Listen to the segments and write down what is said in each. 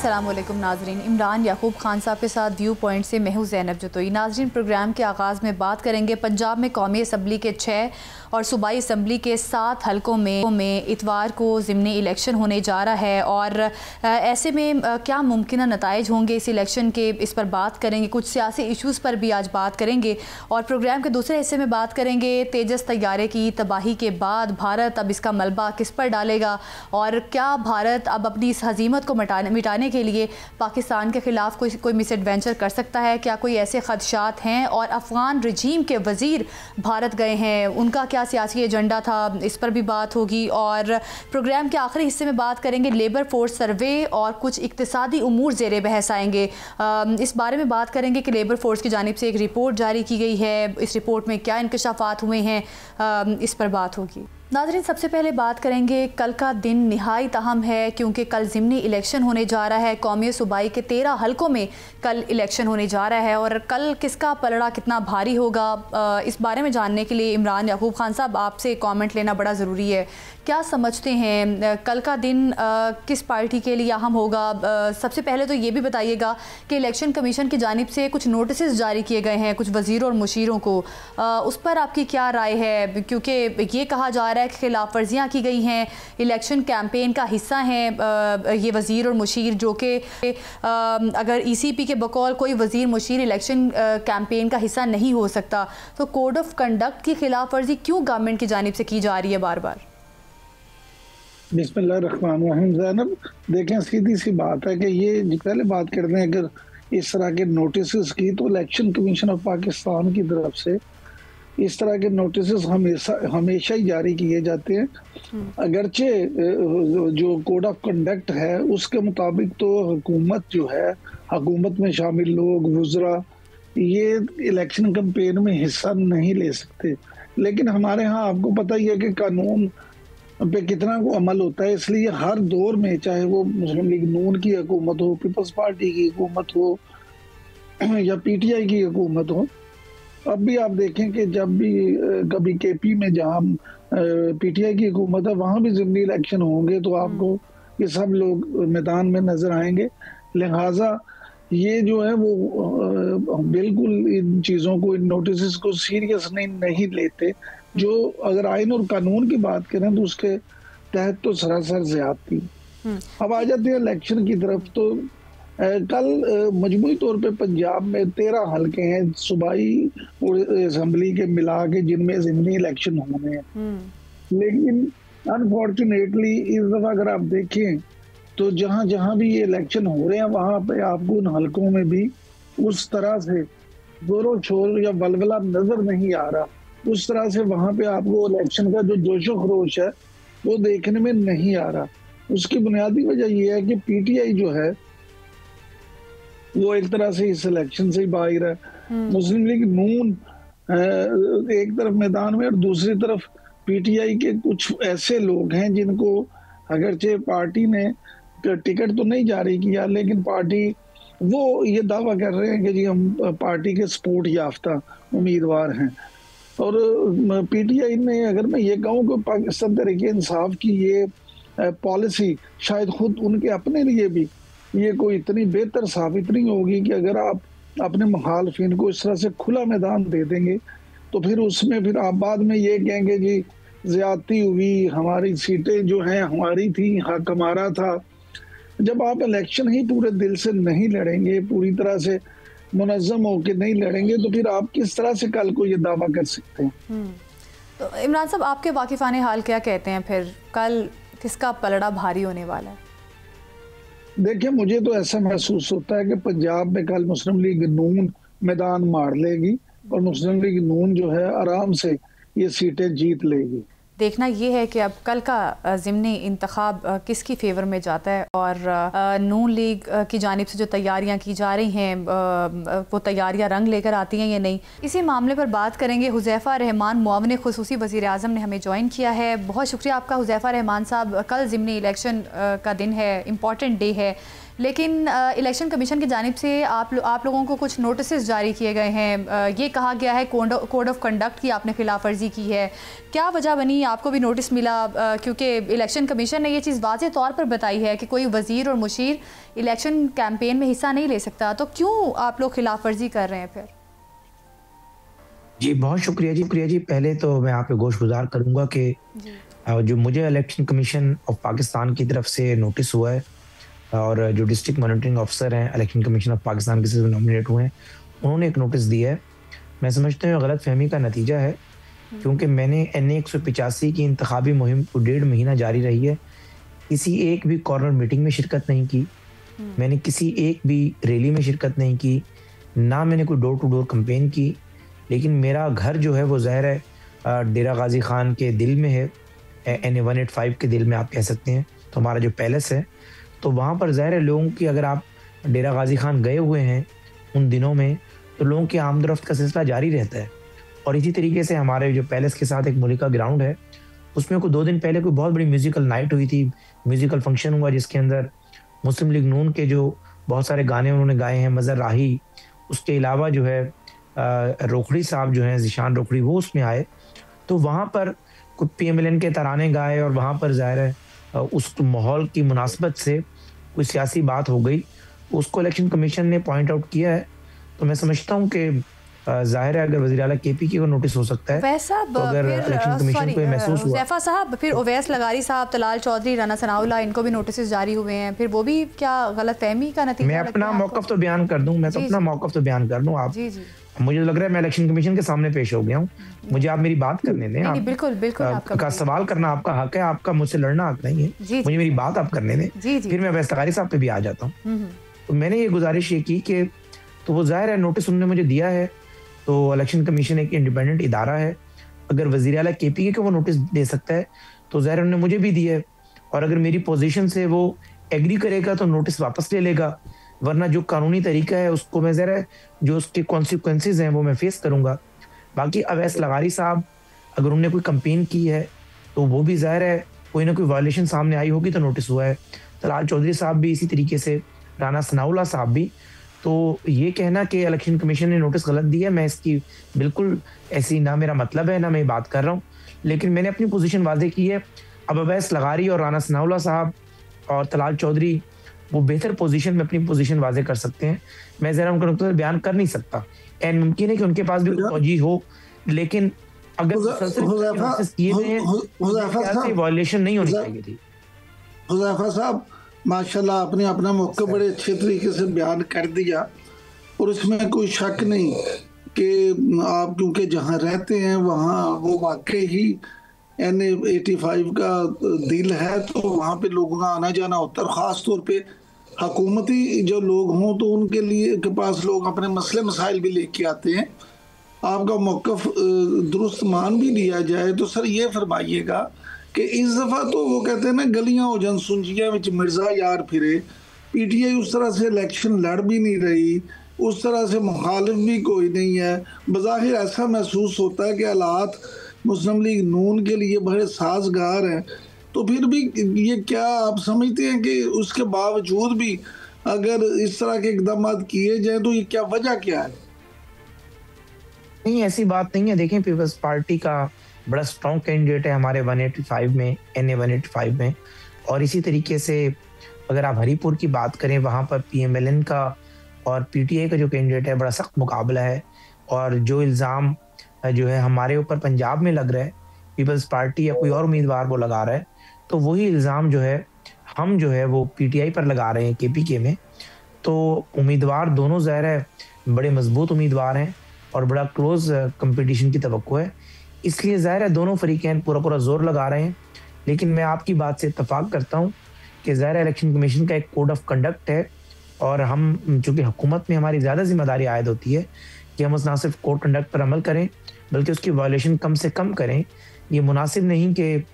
अस्सलाम वालेकुम नाजरीन, इमरान याकूब खान साहब के साथ व्यू पॉइंट से मैं हूं ज़ैनब जतोई। नाजरीन, प्रोग्राम के आगाज़ में बात करेंगे पंजाब में कौमी असम्बली के 6 और सूबाई असम्बली के 7 हलकों में इतवार को ज़िमनी इलेक्शन होने जा रहा है और ऐसे में क्या मुमकिन नताइज होंगे इस इलेक्शन के, इस पर बात करेंगे। कुछ सियासी इशूज़ पर भी आज बात करेंगे और प्रोग्राम के दूसरे हिस्से में बात करेंगे तेजस तैयारे की तबाही के बाद भारत अब इसका मलबा किस पर डालेगा और क्या भारत अब अपनी इस हजीमत को मिटाने के लिए पाकिस्तान के ख़िलाफ़ कोई मिसएडवेंचर कर सकता है। क्या कोई ऐसे ख़दशात हैं और अफ़गान रजीम के वज़ीर भारत गए हैं, उनका क्या सियासी एजेंडा था, इस पर भी बात होगी। और प्रोग्राम के आखिरी हिस्से में बात करेंगे लेबर फोर्स सर्वे और कुछ इक़्तिसादी उमूर ज़ेरे बहस आएंगे। इस बारे में बात करेंगे कि लेबर फोर्स की जानिब से एक रिपोर्ट जारी की गई है, इस रिपोर्ट में क्या इंकशाफात हुए हैं, इस पर बात होगी। नाज़रीन, सबसे पहले बात करेंगे, कल का दिन निहायत अहम है क्योंकि कल ज़िमनी इलेक्शन होने जा रहा है। कौमी सूबाई के 13 हलकों में कल इलेक्शन होने जा रहा है और कल किसका पलड़ा कितना भारी होगा, इस बारे में जानने के लिए इमरान याकूब खान साहब आपसे कमेंट लेना बड़ा ज़रूरी है। क्या समझते हैं कल का दिन किस पार्टी के लिए अहम होगा? सबसे पहले तो ये भी बताइएगा कि इलेक्शन कमीशन की जानिब से कुछ नोटिस जारी किए गए हैं कुछ वज़ीरों और मुशीरों को, उस पर आपकी क्या राय है? क्योंकि ये कहा जा रहा है कि खिलाफ वर्जियाँ की गई हैं, इलेक्शन कैंपेन का हिस्सा हैं ये वज़ीर और मुशीर, जो कि अगर ECP के बकौल कोई वज़ीर मुशीर इलेक्शन कैंपेन का हिस्सा नहीं हो सकता, तो कोड ऑफ कंडक्ट की खिलाफ वर्जी क्यों गवर्नमेंट की जानिब से की जा रही है बार बार? बिस्मिल्लाहिर्रहमानिर्रहीम। ज़ैनब, देखें, सीधी सी बात है कि ये पहले बात करते हैं अगर इस तरह के नोटिस की, तो इलेक्शन कमीशन ऑफ पाकिस्तान की तरफ से इस तरह के नोटिस हमेशा ही जारी किए जाते हैं। अगरचे जो कोड ऑफ कंडक्ट है उसके मुताबिक तो हुकूमत जो है, हुकूमत में शामिल लोग, वुज़रा, ये इलेक्शन कैंपेन में हिस्सा नहीं ले सकते। लेकिन हमारे यहाँ आपको पता ही है कि कानून पे कितना को अमल होता है, इसलिए हर दौर में, चाहे वो मुस्लिम लीग नून की हुकूमत हो, पीपल्स पार्टी की हुकूमत हो या PTI की हुकूमत हो, अब भी आप देखें कि जब भी कभी KP में जहाँ PTI की हुकूमत है वहाँ भी ज़िमनी इलेक्शन होंगे तो आपको ये सब लोग मैदान में नजर आएंगे। लिहाजा ये जो है वो बिल्कुल इन चीज़ों को, इन नोटिस को सीरियस नहीं लेते। जो अगर आइन और कानून की बात करें तो उसके तहत तो सरासर ज़्यादती। अब आ जाते हैं इलेक्शन की तरफ। तो कल मजमूई तौर पे पंजाब में 13 हलके हैं सूबाई और असम्बली के मिला के जिनमें ज़िमनी इलेक्शन होने हैं। लेकिन अनफॉर्चुनेटली इस दफ़ा अगर आप देखें तो जहाँ जहाँ भी ये इलेक्शन हो रहे हैं वहाँ पे आपको उन हलकों में भी उस तरह से जोरों शोर या वलवला नजर नहीं आ रहा। उस तरह से वहाँ पे आपको इलेक्शन का जो जोशो खरोश है वो देखने में नहीं आ रहा। उसकी बुनियादी वजह यह है कि PTI जो है वो एक तरह से इस इलेक्शन से ही बाहर है। मुस्लिम लीग नून एक तरफ मैदान में और दूसरी तरफ PTI के कुछ ऐसे लोग हैं जिनको अगरचे पार्टी ने टिकट तो नहीं जारी किया, लेकिन पार्टी वो ये दावा कर रहे हैं कि जी हम पार्टी के सपोर्ट याफ्ता उम्मीदवार हैं। और PTI ने, अगर मैं ये कहूँ कि पाकिस्तान तहरीक इंसाफ की ये पॉलिसी शायद खुद उनके अपने लिए भी ये कोई इतनी बेहतर साबित नहीं होगी कि अगर आप अपने मुखालफिन को इस तरह से खुला मैदान दे देंगे तो फिर उसमें फिर आप बाद में ये कहेंगे जी ज्यादती हुई, हमारी सीटें जो हैं हमारी थी, हक हमारा था। जब आप इलेक्शन ही पूरे दिल से नहीं लड़ेंगे, पूरी तरह से मुनज़्ज़म होकर नहीं लड़ेंगे, तो फिर आप किस तरह से कल को ये दावा कर सकते हैं? तो इमरान साहब, आपके वाकिफ़ाने हाल क्या कहते हैं, फिर कल किसका पलड़ा भारी होने वाला है? देखिए, मुझे तो ऐसा महसूस होता है कि पंजाब में कल मुस्लिम लीग नून मैदान मार लेगी और मुस्लिम लीग नून जो है आराम से ये सीटें जीत लेगी। देखना ये है कि अब कल का ज़िमनी इंतखाब किसकी फेवर में जाता है और नून लीग की जानिब से जो तैयारियां की जा रही हैं वो तैयारियां रंग लेकर आती हैं या नहीं, इसी मामले पर बात करेंगे। हुज़ैफ़ा रहमान मुआविन ख़ुसूसी वज़ीर आज़म ने हमें ज्वाइन किया है। बहुत शुक्रिया आपका हुज़ैफ़ा रहमान साहब। कल ज़िमनी इलेक्शन का दिन है, इम्पॉर्टेंट डे है, लेकिन इलेक्शन कमीशन की जानिब से आप लोगों को कुछ नोटिस जारी किए गए हैं। ये कहा गया है कोड ऑफ कंडक्ट की आपने खिलाफ वर्जी की है। क्या वजह बनी, आपको भी नोटिस मिला? क्योंकि इलेक्शन कमीशन ने ये चीज़ वाज़ेह तौर पर बताई है कि कोई वज़ीर और मुशीर इलेक्शन कैंपेन में हिस्सा नहीं ले सकता, तो क्यों आप लोग खिलाफ वर्जी कर रहे हैं फिर? जी बहुत शुक्रिया जी। पहले तो मैं आप पे गोशगुजार करूंगा कि जो मुझे इलेक्शन कमीशन ऑफ पाकिस्तान की तरफ से नोटिस हुआ है और जो डिस्ट्रिक्ट मॉनिटरिंग ऑफिसर हैं इलेक्शन कमीशन ऑफ पाकिस्तान के से नॉमिनेट हुए हैं, उन्होंने एक नोटिस दिया है। मैं समझता हूँ गलत फहमी का नतीजा है, क्योंकि मैंने NA 185 की इंतखाबी मुहिम को 1.5 महीना जारी रही है, किसी एक भी कॉर्नर मीटिंग में शिरकत नहीं की, मैंने किसी एक भी रैली में शिरकत नहीं की, ना मैंने कोई डोर टू डोर कंपेन की। लेकिन मेरा घर जो है वो ज़ाहिर है डेरा गाजी खान के दिल में है, NA 185 के दिल में आप कह सकते हैं। तो हमारा जो पैलेस है, तो वहाँ पर ज़ाहिर है लोगों की, अगर आप डेरा गाजी खान गए हुए हैं उन दिनों में, तो लोगों की आमदरफ्त का सिलसिला जारी रहता है। और इसी तरीके से हमारे जो पैलेस के साथ एक मुलिका ग्राउंड है, उसमें कोई 2 दिन पहले कोई बहुत बड़ी म्यूज़िकल नाइट हुई थी, म्यूज़िकल फंक्शन हुआ जिसके अंदर मुस्लिम लीग नून के जो बहुत सारे गाने उन्होंने गाए हैं, मज़र राही, उसके अलावा जो है रोखड़ी साहब जो हैं, ज़ीशान रोखड़ी, वो उसमें आए। तो वहाँ पर कुछ PMLN के तराने गाए और वहाँ पर ज़ाहिर है उस माहौल की मुनासबत से कोई सियासी बात हो गई, उसको इलेक्शन कमीशन ने पॉइंट आउट किया है। तो मैं समझता हूँ कि ज़ाहिर है अगर वज़ीर आला KPK को नोटिस हो सकता है, तो अगर इलेक्शन कमीशन को महसूस हुआ, ज़ैफ़ा साहब, फिर ओवैस लगारी साहब, तलाल चौधरी, राना सनाउल्लाह, इनको भी नोटिस जारी हुए हैं, फिर वो भी क्या गलत फहमी का नतीजा? मैं अपना मौक़िफ़ तो बयान कर दूं, आप जी। मुझे लग रहा है मैं इलेक्शन कमीशन के सामने पेश हो गया हूँ, मुझे आप मेरी बात करने दें। नहीं, बिल्कुल आपका सवाल करना आपका हक है, आपका मुझसे लड़ना हक नहीं है। मुझे मेरी बात आप करने दें, फिर मैं ओवैस लगारी साहब पे भी आ जाता हूँ। तो मैंने ये गुजारिश ये की कि, तो वो ज़ाहिर है नोटिस उन्होंने मुझे दिया है, तो इलेक्शन कमीशन एक इंडिपेंडेंट इदारा है, अगर वज़ीर आला KPK को वो नोटिस दे सकता है तो ज़ाहिर उन्होंने मुझे भी दिया है। और अगर मेरी पोजीशन से वो एग्री करेगा तो नोटिस वापस ले लेगा, वरना जो कानूनी तरीका है उसको मैं ज़रा जो उसके कॉन्सिक्वेंसेज हैं वो मैं फेस करूंगा। बाकी ओवैस लगारी साहब अगर उन्होंने कोई कंपेन की है तो वो भी ज़ाहिर है कोई ना कोई वायलेशन सामने आई होगी तो नोटिस हुआ है। तलाल चौधरी साहब भी इसी तरीके से, राना सनाउल्लाह साहब भी। तो ये कहना कि इलेक्शन कमीशन ने नोटिस गलत दिया, मैं इसकी बिल्कुल ऐसी, ना मेरा मतलब है ना मैं बात कर रहा हूँ, लेकिन मैंने अपनी पोजीशन वाज़ेह की है। अब ओवैस लगारी और राना सनाउल्लाह साहब और तलाल चौधरी वो बेहतर पोजीशन में अपनी पोजीशन वाज़ेह कर सकते हैं, मैं ज़रा उनका नुक्ता बयान कर नहीं सकता। एंड मुमकिन है कि उनके पास भी फौजी हो, लेकिन अगर वायलेशन नहीं होनी चाहिए थी। हुज़ैफा साहब माशाल्लाह आपने अपना मौका बड़े अच्छे तरीके से बयान कर दिया, और इसमें कोई शक नहीं कि आप क्योंकि जहाँ रहते हैं वहाँ वो वाकई ही NA 85 का दिल है, तो वहाँ पे लोगों का आना जाना होता है। ख़ास तौर पे हुकूमती जो लोग हों तो उनके लिए के पास लोग अपने मसले मसाइल भी लेके आते हैं। आपका मौक़िफ़ दुरुस्त मान भी लिया जाए तो सर ये फरमाइएगा कि इस दफ़ा तो वो कहते हैं ना, गलियां हो जन सुंजियां विच मिर्ज़ा यार फिरे, PTI उस तरह से इलेक्शन लड़ भी नहीं रही, उस तरह से मुखालिफ भी कोई नहीं है। बज़ाहिर ऐसा महसूस होता है कि हालात मुस्लिम लीग नून के लिए बड़े साजगार हैं, तो फिर भी ये क्या आप समझते हैं कि उसके बावजूद भी अगर इस तरह के इकदाम किए जाए तो ये क्या वजह क्या है? नहीं, ऐसी बात नहीं है। देखें, पीपल्स पार्टी का बड़ा स्ट्रॉन्ग कैंडिडेट है हमारे 185 में, NA 185 में। और इसी तरीके से अगर आप हरीपुर की बात करें, वहाँ पर PMLN का और PTI का जो कैंडिडेट है, बड़ा सख्त मुकाबला है। और जो इल्ज़ाम जो है हमारे ऊपर पंजाब में लग रहा है, पीपल्स पार्टी या कोई और उम्मीदवार वो लगा रहा है, तो वही इल्ज़ाम जो है हम जो है वो PTI पर लगा रहे हैं KPK में। तो उम्मीदवार दोनों ज़ाहिर है बड़े मजबूत उम्मीदवार हैं और बड़ा क्लोज कंपटीशन की तवक्को है, इसलिए ज़ाहिर है दोनों फरीकैन पूरा जोर लगा रहे हैं। लेकिन मैं आपकी बात से इत्तफाक करता हूँ कि ज़ाहिर है इलेक्शन कमीशन का एक कोड ऑफ कंडक्ट है, और हम चूँकि हुकूमत में हमारी ज़्यादा जिम्मेदारी आयद होती है कि हम उस ना सिर्फ कोड कंडक्ट पर अमल करें बल्कि उसकी वायलेशन कम से कम करें। ये मुनासिब नहीं कि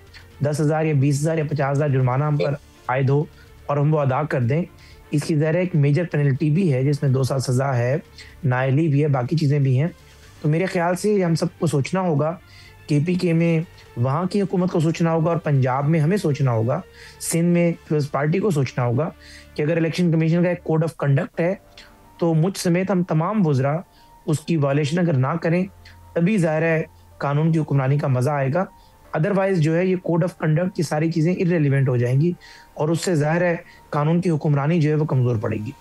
10,000 या 20,000 या 50,000 जुर्माना हम पर आयद हो और हम वो अदा कर दें। इसकी ज़ाहिर एक मेजर पेनल्टी भी है जिसमें 2 साल सज़ा है, नाअहली भी है, बाकी चीज़ें भी हैं। तो मेरे ख्याल से हम सबको सोचना होगा KPK में वहाँ की हुकूमत को सोचना होगा और पंजाब में हमें सोचना होगा, सिंध में पीपल्स पार्टी को सोचना होगा कि अगर इलेक्शन कमीशन का एक कोड ऑफ कंडक्ट है तो मुझ समेत हम तमाम वुज़रा उसकी वायलेशन अगर ना करें तभी ज़ाहिर है कानून की हुक्मरानी का मज़ा आएगा। अदरवाइज जो है ये कोड ऑफ कंडक्ट की सारी चीज़ें इररिलेवेंट हो जाएंगी और उससे ज़ाहिर है कानून की हुक्मरानी जो है वो कमज़ोर पड़ेगी।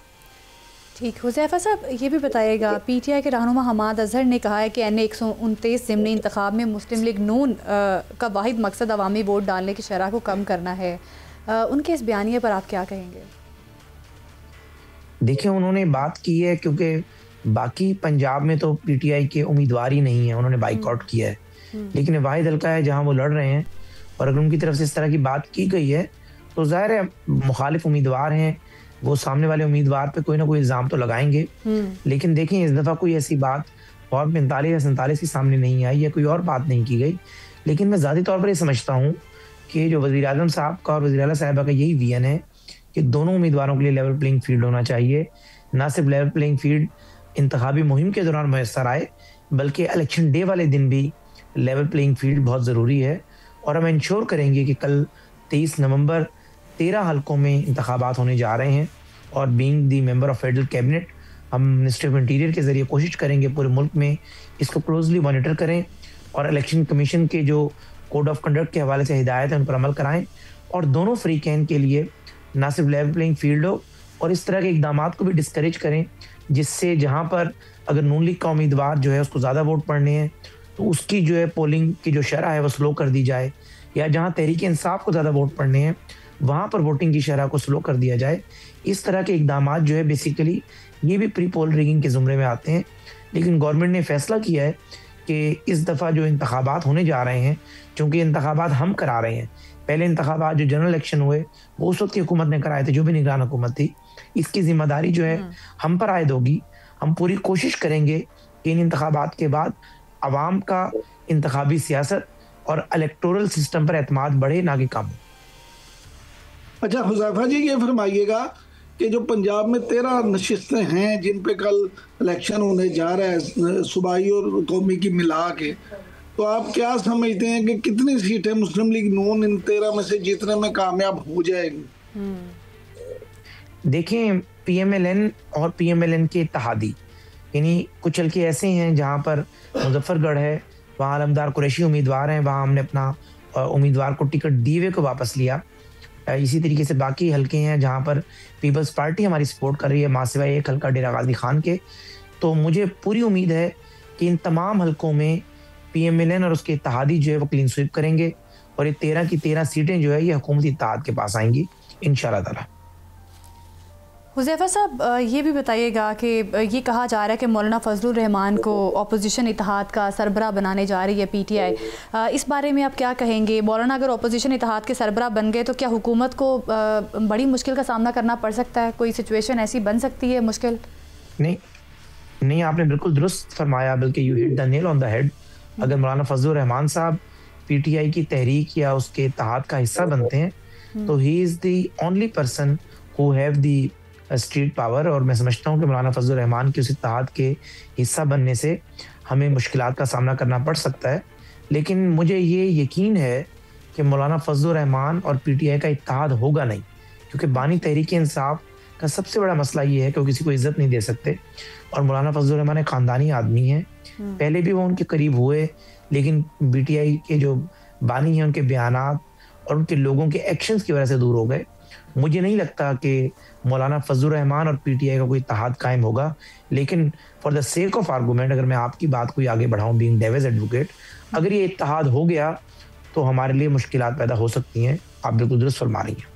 ठीक, हुज़ैफ़ा साहब ये भी बताइएगा, PTI के रहनुमा हमाद अजहर ने कहा है कि NA 129 ज़िमनी इंतखाब में मुस्लिम लीग नून का वाहिद मकसद अवामी वोट डालने की शरह को कम करना है। उनके इस बयानिए पर आप क्या कहेंगे? देखिए उन्होंने बात की है क्योंकि बाकी पंजाब में तो PTI के उम्मीदवार ही नहीं है, उन्होंने बाइकआउट किया है, लेकिन वाहिद हल्का है जहां वो लड़ रहे हैं और अगर उनकी तरफ से इस तरह की बात की गई है तो जाहिर है मुखालिफ उम्मीदवार हैं, वो सामने वाले उम्मीदवार पे कोई ना कोई इल्ज़ाम तो लगाएंगे। लेकिन देखें इस दफ़ा कोई ऐसी बात फॉर्म 45 या 47 के सामने नहीं आई या कोई और बात नहीं की गई। लेकिन मैं ज़ाती तौर पर ये समझता हूँ कि जो वज़ीर आज़म साहब का और वज़ीर आला साहिबा का यही विजन है कि दोनों उम्मीदवारों के लिए लेवल प्लेइंग फील्ड होना चाहिए। ना सिर्फ लेवल प्लेइंग फील्ड इंतखाबी मुहिम के दौरान मैसर आए बल्कि इलेक्शन डे वाले दिन भी लेवल प्लेइंग फील्ड बहुत ज़रूरी है। और हम इंश्योर करेंगे कि कल 23 नवंबर 13 हलकों में इंतखाबात होने जा रहे हैं और being the member of federal cabinet हम मिनिस्ट्री ऑफ इंटीरियर के ज़रिए कोशिश करेंगे पूरे मुल्क में इसको क्लोजली मॉनिटर करें और इलेक्शन कमीशन के जो कोड ऑफ कंडक्ट के हवाले से हिदायत है उन पर अमल कराएं और दोनों फ्रीकैन के लिए ना सिर्फ लेवल प्लेइंग फील्ड हो और इस तरह के इकदाम को भी डिस्करेज करें जिससे जहाँ पर अगर नून लीग का उम्मीदवार जो है उसको ज़्यादा वोट पड़ने हैं तो उसकी जो है पोलिंग की जो शरह है वो स्लो कर दी जाए, या जहाँ तहरीक इंसाफ को ज़्यादा वोट पड़ने हैं वहाँ पर वोटिंग की शरह को स्लो कर दिया जाए। इस तरह के इकदाम जो है बेसिकली ये भी प्री पोल रिगिंग के ज़ुमरे में आते हैं। लेकिन गवर्नमेंट ने फैसला किया है कि इस दफ़ा जो इंतखाबात होने जा रहे हैं, चूँकि इंतखाबात हम करा रहे हैं, पहले इंतखाबात जो जनरल इलेक्शन हुए वो उस वक्त की हुकूमत ने कराए थे जो भी निगरान हुकूमत थी, इसकी जिम्मेदारी जो है हम पर आयद होगी। हम पूरी कोशिश करेंगे कि इन इंतखाबात के बाद अवाम का इंतखाबी सियासत और इलेक्टोरल सिस्टम पर एतमाद बढ़े ना कि कम। अच्छा हुज़ैफा जी ये फरमाइएगा कि जो पंजाब में 13 नशिस्तें हैं जिन पे कल इलेक्शन होने जा रहा है सूबाई और कौमी की मिला के, तो आप क्या समझते हैं कि कितनी सीटें मुस्लिम लीग नून इन 13 में से जीतने में कामयाब हो जाएगी? देखें PMLN और PMLN के इत्तेहादी यानी कुछ हल्के ऐसे हैं जहाँ पर मुजफ्फरगढ़ है, वहाँ आलमदार कुरैशी उम्मीदवार हैं, वहाँ हमने अपना उम्मीदवार को टिकट दिए हुए को वापस लिया। इसी तरीके से बाकी हल्के हैं जहाँ पर पीपल्स पार्टी हमारी सपोर्ट कर रही है, मां सिवाय एक हल्का डेरा गाजी खान के। तो मुझे पूरी उम्मीद है कि इन तमाम हल्कों में PMLN और उसके इत्तेहादी जो है वो क्लीन स्वीप करेंगे और ये 13 की 13 सीटें जो है ये हुकूमती इत्तेहाद के पास आएंगी इंशाल्लाह ताला। हुज़ैफ़ा साहब ये भी बताइएगा कि ये कहा जा रहा है कि मौलाना फजलुर रहमान को अपोजिशन इत्तेहाद का सरबराह बनाने जा रही है PTI, इस बारे में आप क्या कहेंगे? मौलाना अगर अपोजिशन इत्तेहाद के सरबराह बन गए तो क्या हुकूमत को बड़ी मुश्किल का सामना करना पड़ सकता है? कोई सिचुएशन ऐसी बन सकती है मुश्किल? नहीं, आपने बिल्कुल दुरुस्त फरमाया, बल्कि you hit the nail on the head. अगर मौलाना फजलुर रहमान साहब PTI की तहरीक या उसके इत्तेहाद का हिस्सा बनते हैं तो he is the only person who have the street power, और मैं समझता हूँ कि मौलाना फजलुर रहमान के उस इत्तेहाद के हिस्सा बनने से हमें मुश्किलात का सामना करना पड़ सकता है। लेकिन मुझे ये यकीन है कि मौलाना फजलुर रहमान और PTI का इत्तेहाद होगा नहीं, क्योंकि बानी तहरीक इंसाफ का सबसे बड़ा मसला ये है कि वो किसी को इज्जत नहीं दे सकते और मौलाना फजलुर रहमान एक ख़ानदानी आदमी हैं। पहले भी वो उनके करीब हुए, लेकिन PTI के जो बानी हैं उनके बयानात और उनके लोगों के एक्शंस की वजह से दूर हो गए। मुझे नहीं लगता कि मौलाना फजलुर रहमान और PTI का कोई इत्तेहाद कायम होगा। लेकिन for the sake of argument, अगर मैं आपकी बात को आगे बढ़ाऊं बीइंग डेविस एडवोकेट, अगर ये इत्तेहाद हो गया तो हमारे लिए मुश्किलात पैदा हो सकती हैं। आप बिल्कुल दुरुस्त फरमा रही हैं।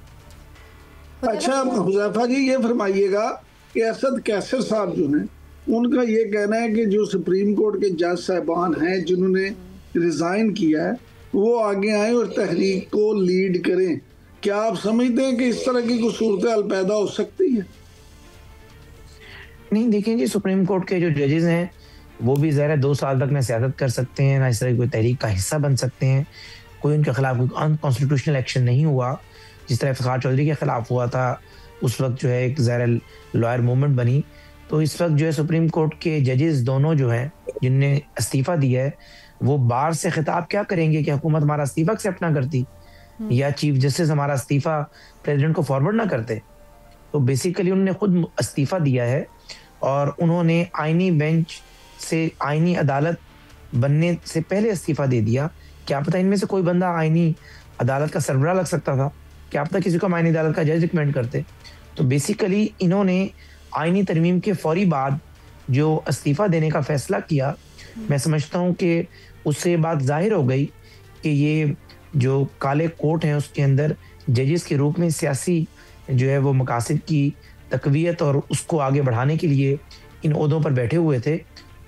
अच्छा हुज़ैफा जी ये फरमाइएगा कि असद कैसर साहब जो हैं उनका ये कहना है कि जो सुप्रीम कोर्ट के जज साहबान हैं जिन्होंने रिज़ाइन किया है वो आगे आए और तहरीक को लीड करें। क्या आप समझते हैं कि इस तरह की कोई सूरत हाल पैदा हो सकती है? नहीं, देखें जी, सुप्रीम कोर्ट के जो जजेस हैं वो भी ज़रा 2 साल तक ना सियासत कर सकते हैं ना इस तरह की कोई तहरीक का हिस्सा बन सकते हैं। कोई उनके खिलाफ कोई अनकॉन्स्टिट्यूशनल एक्शन नहीं हुआ, जिस तरह इफ्तिखार चौधरी के खिलाफ हुआ था। उस वक्त जो है एक ज़रा लॉयर मूवमेंट बनी। तो इस वक्त जो है सुप्रीम कोर्ट के जजेस दोनों जो हैं जिनने इस्तीफ़ा दिया है वो बार से खिताब क्या करेंगे कि हुकूमत हमारा इस्तीफा एक्सेप्ट ना करती या चीफ जस्टिस हमारा इस्तीफा प्रेसिडेंट को फॉरवर्ड ना करते। तो बेसिकली उन्होंने खुद इस्तीफा दिया है और उन्होंने आईनी बेंच से आईनी अदालत बनने से पहले इस्तीफा दे दिया। क्या पता इनमें से कोई बंदा आईनी अदालत का सरबराह लग सकता था, क्या पता किसी को हम आईनी अदालत का जज रिकमेंड करते। तो बेसिकली इन्होंने आईनी तरमीम के फौरी बाद जो इस्तीफा देने का फैसला किया, मैं समझता हूँ कि उससे बात जाहिर हो गई कि ये जो काले कोट हैं उसके अंदर जजेस के रूप में सियासी जो है वो मकासद की तकवीयत और उसको आगे बढ़ाने के लिए इन ओहदों पर बैठे हुए थे।